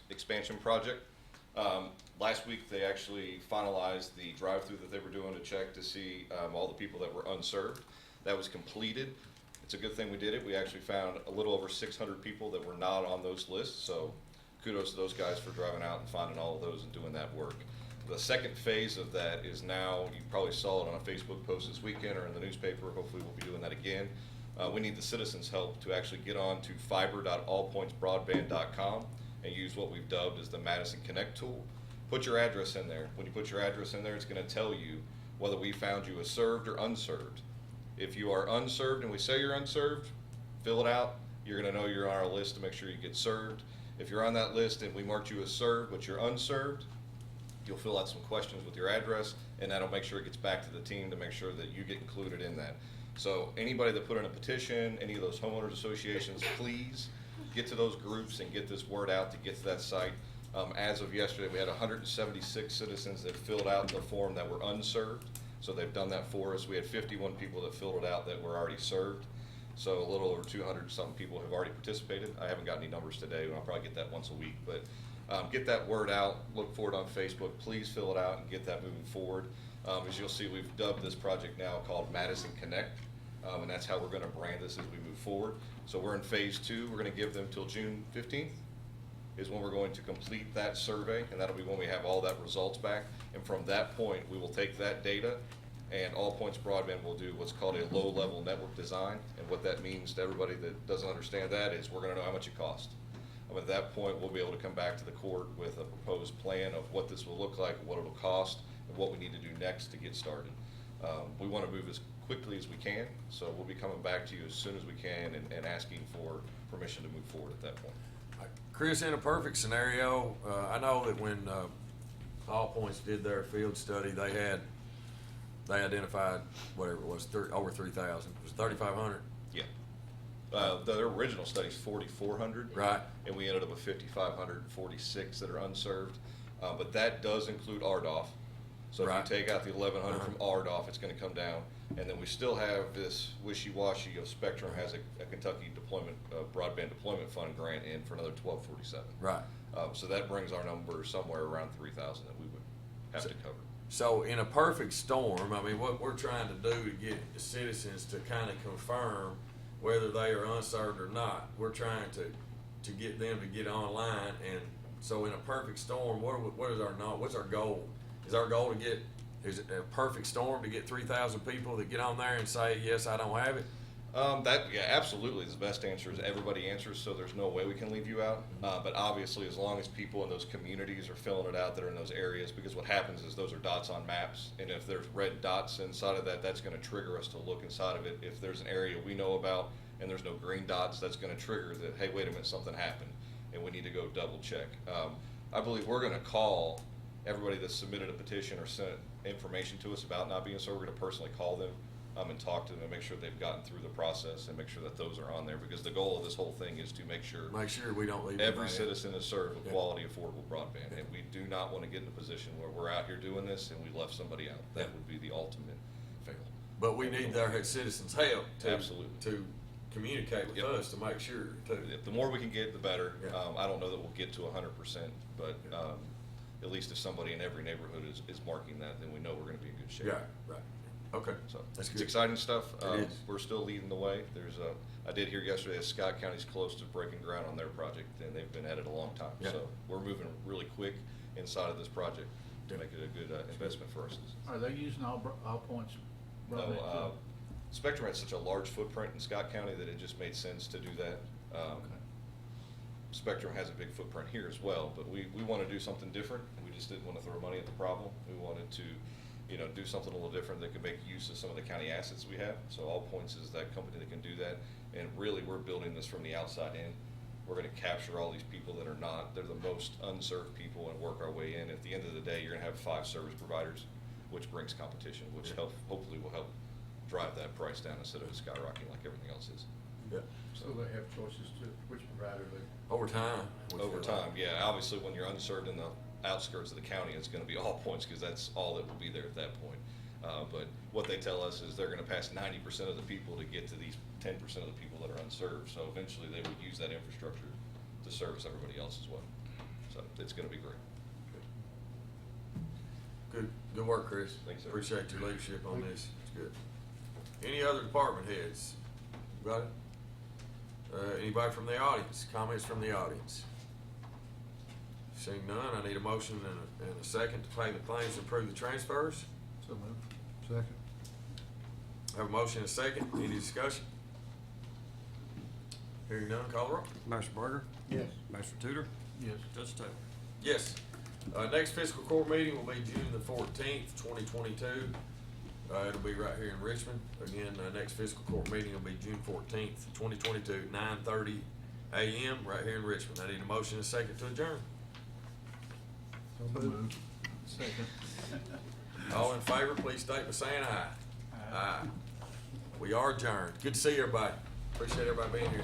expansion project. Last week, they actually finalized the drive-through that they were doing to check to see, all the people that were unserved. That was completed. It's a good thing we did it. We actually found a little over 600 people that were not on those lists, so kudos to those guys for driving out and finding all of those and doing that work. The second phase of that is now, you probably saw it on a Facebook post this weekend or in the newspaper, hopefully we'll be doing that again. We need the citizens' help to actually get on to fiber.allpointsbroadband.com and use what we've dubbed as the Madison Connect tool. Put your address in there. When you put your address in there, it's gonna tell you whether we found you as served or unserved. If you are unserved and we say you're unserved, fill it out. You're gonna know you're on our list to make sure you get served. If you're on that list and we marked you as served, but you're unserved, you'll fill out some questions with your address, and that'll make sure it gets back to the team to make sure that you get included in that. So anybody that put in a petition, any of those homeowners associations, please get to those groups and get this word out to get to that site. As of yesterday, we had 176 citizens that filled out the form that were unserved. So they've done that for us. We had 51 people that filled it out that were already served. So a little over 200 some people have already participated. I haven't got any numbers today, and I'll probably get that once a week. But get that word out, look for it on Facebook. Please fill it out and get that moving forward. As you'll see, we've dubbed this project now called Madison Connect, and that's how we're gonna brand this as we move forward. So we're in phase 2. We're gonna give them till June 15th is when we're going to complete that survey, and that'll be when we have all that results back. And from that point, we will take that data, and All Points Broadband will do what's called a low-level network design. And what that means to everybody that doesn't understand that is we're gonna know how much it costs. And at that point, we'll be able to come back to the court with a proposed plan of what this will look like, what it'll cost, and what we need to do next to get started. We wanna move as quickly as we can, so we'll be coming back to you as soon as we can and asking for permission to move forward at that point. Chris, in a perfect scenario, I know that when All Points did their field study, they had they identified whatever it was, over 3,000. It was 3,500, Yeah. Their original study's 4,400. right? And we ended up with 5,546 that are unserved. But that does include RDOF. So Right. if you take out the 1,100 from Uh-huh. RDOF, it's gonna come down. And then we still have this wishy-washy of Spectrum has a Kentucky deployment, broadband deployment fund grant in for another 1,247. Right. So that brings our number somewhere around 3,000 that we would have to cover. So in a perfect storm, I mean, what we're trying to do to get the citizens to kind of confirm whether they are unserved or not, we're trying to get them to get online. And so in a perfect storm, what's our goal? Is our goal is it a perfect storm to get 3,000 people that get on there and say, yes, I don't have it? Yeah, absolutely. The best answer is everybody answers, so there's no way we can leave you out. But obviously, as long as people in those communities are filling it out that are in those areas, because what happens is those are dots on maps, and if there's red dots inside of that, that's going to trigger us to look inside of it. If there's an area we know about and there's no green dots, that's going to trigger that, hey, wait a minute, something happened, and we need to go double check. I believe we're going to call everybody that submitted a petition or sent information to us about not being served. We're going to personally call them and talk to them and make sure they've gotten through the process and make sure that those are on there, because the goal of this whole thing is to make sure We don't leave every anybody out. citizen is served with Yeah. quality, affordable broadband. And we do not want to get in a position where we're out here doing this and we left somebody out. That Yeah. would be the ultimate fail. But we need their citizens' help Absolutely. to communicate with Yep. us to make sure too. The more we can get, the better. Yeah. I don't know that we'll get to 100%, but at least if somebody in every neighborhood is marking that, then we know we're going to be in good shape. Yeah, right. Okay. So That's it's good. exciting stuff. It is. We're still leading the way. I did hear yesterday that Scott County's close to breaking ground on their project, and they've been at it a long time. Yeah. So we're moving really quick inside of this project to make it a good investment for us. Are they using all points broadband too? No, Spectrum had such a large footprint in Scott County that it just made sense to do that. Spectrum has a big footprint here as well, but we want to do something different. We just didn't want to throw money at the problem. We wanted to, do something a little different that could make use of some of the county assets we have. So All Points is that company that can do that. And really, we're building this from the outside in. We're going to capture all these people that are not, they're the most unserved people, and work our way in. At the end of the day, you're going to have 5 service providers, which brings competition, which hopefully will help drive that price down instead of it skyrocketing like everything else is. Yeah. So they have choices to which provider they. Over time. Over time, yeah. Obviously, when you're unserved in the outskirts of the county, it's going to be All Points, because that's all that will be there at that point. But what they tell us is they're going to pass 90% of the people to get to these 10% of the people that are unserved. So eventually, they would use that infrastructure to service everybody else as well. So it's going to be great. Good work, Chris. Thanks, sir. Appreciate your leadership on this. It's good. Any other department heads? Got it? Anybody from the audience? Comments from the audience? Seeing none, I need a motion and a second to pay the claims and approve the transfers. So moved. Second. Have a motion and a second. Any discussion? Hearing none, call the roll. Master Berger, Yes. Master Tudor, Yes. Judge Taylor. Yes. Next fiscal court meeting will be June the 14th, 2022. It'll be right here in Richmond. Again, next fiscal court meeting will be June 14th, 2022, 9:30 a.m. right here in Richmond. I need a motion and a second to adjourn. So moved. Second. All in favor, please state by saying aye. Aye. We are adjourned. Good to see everybody. Appreciate everybody being here.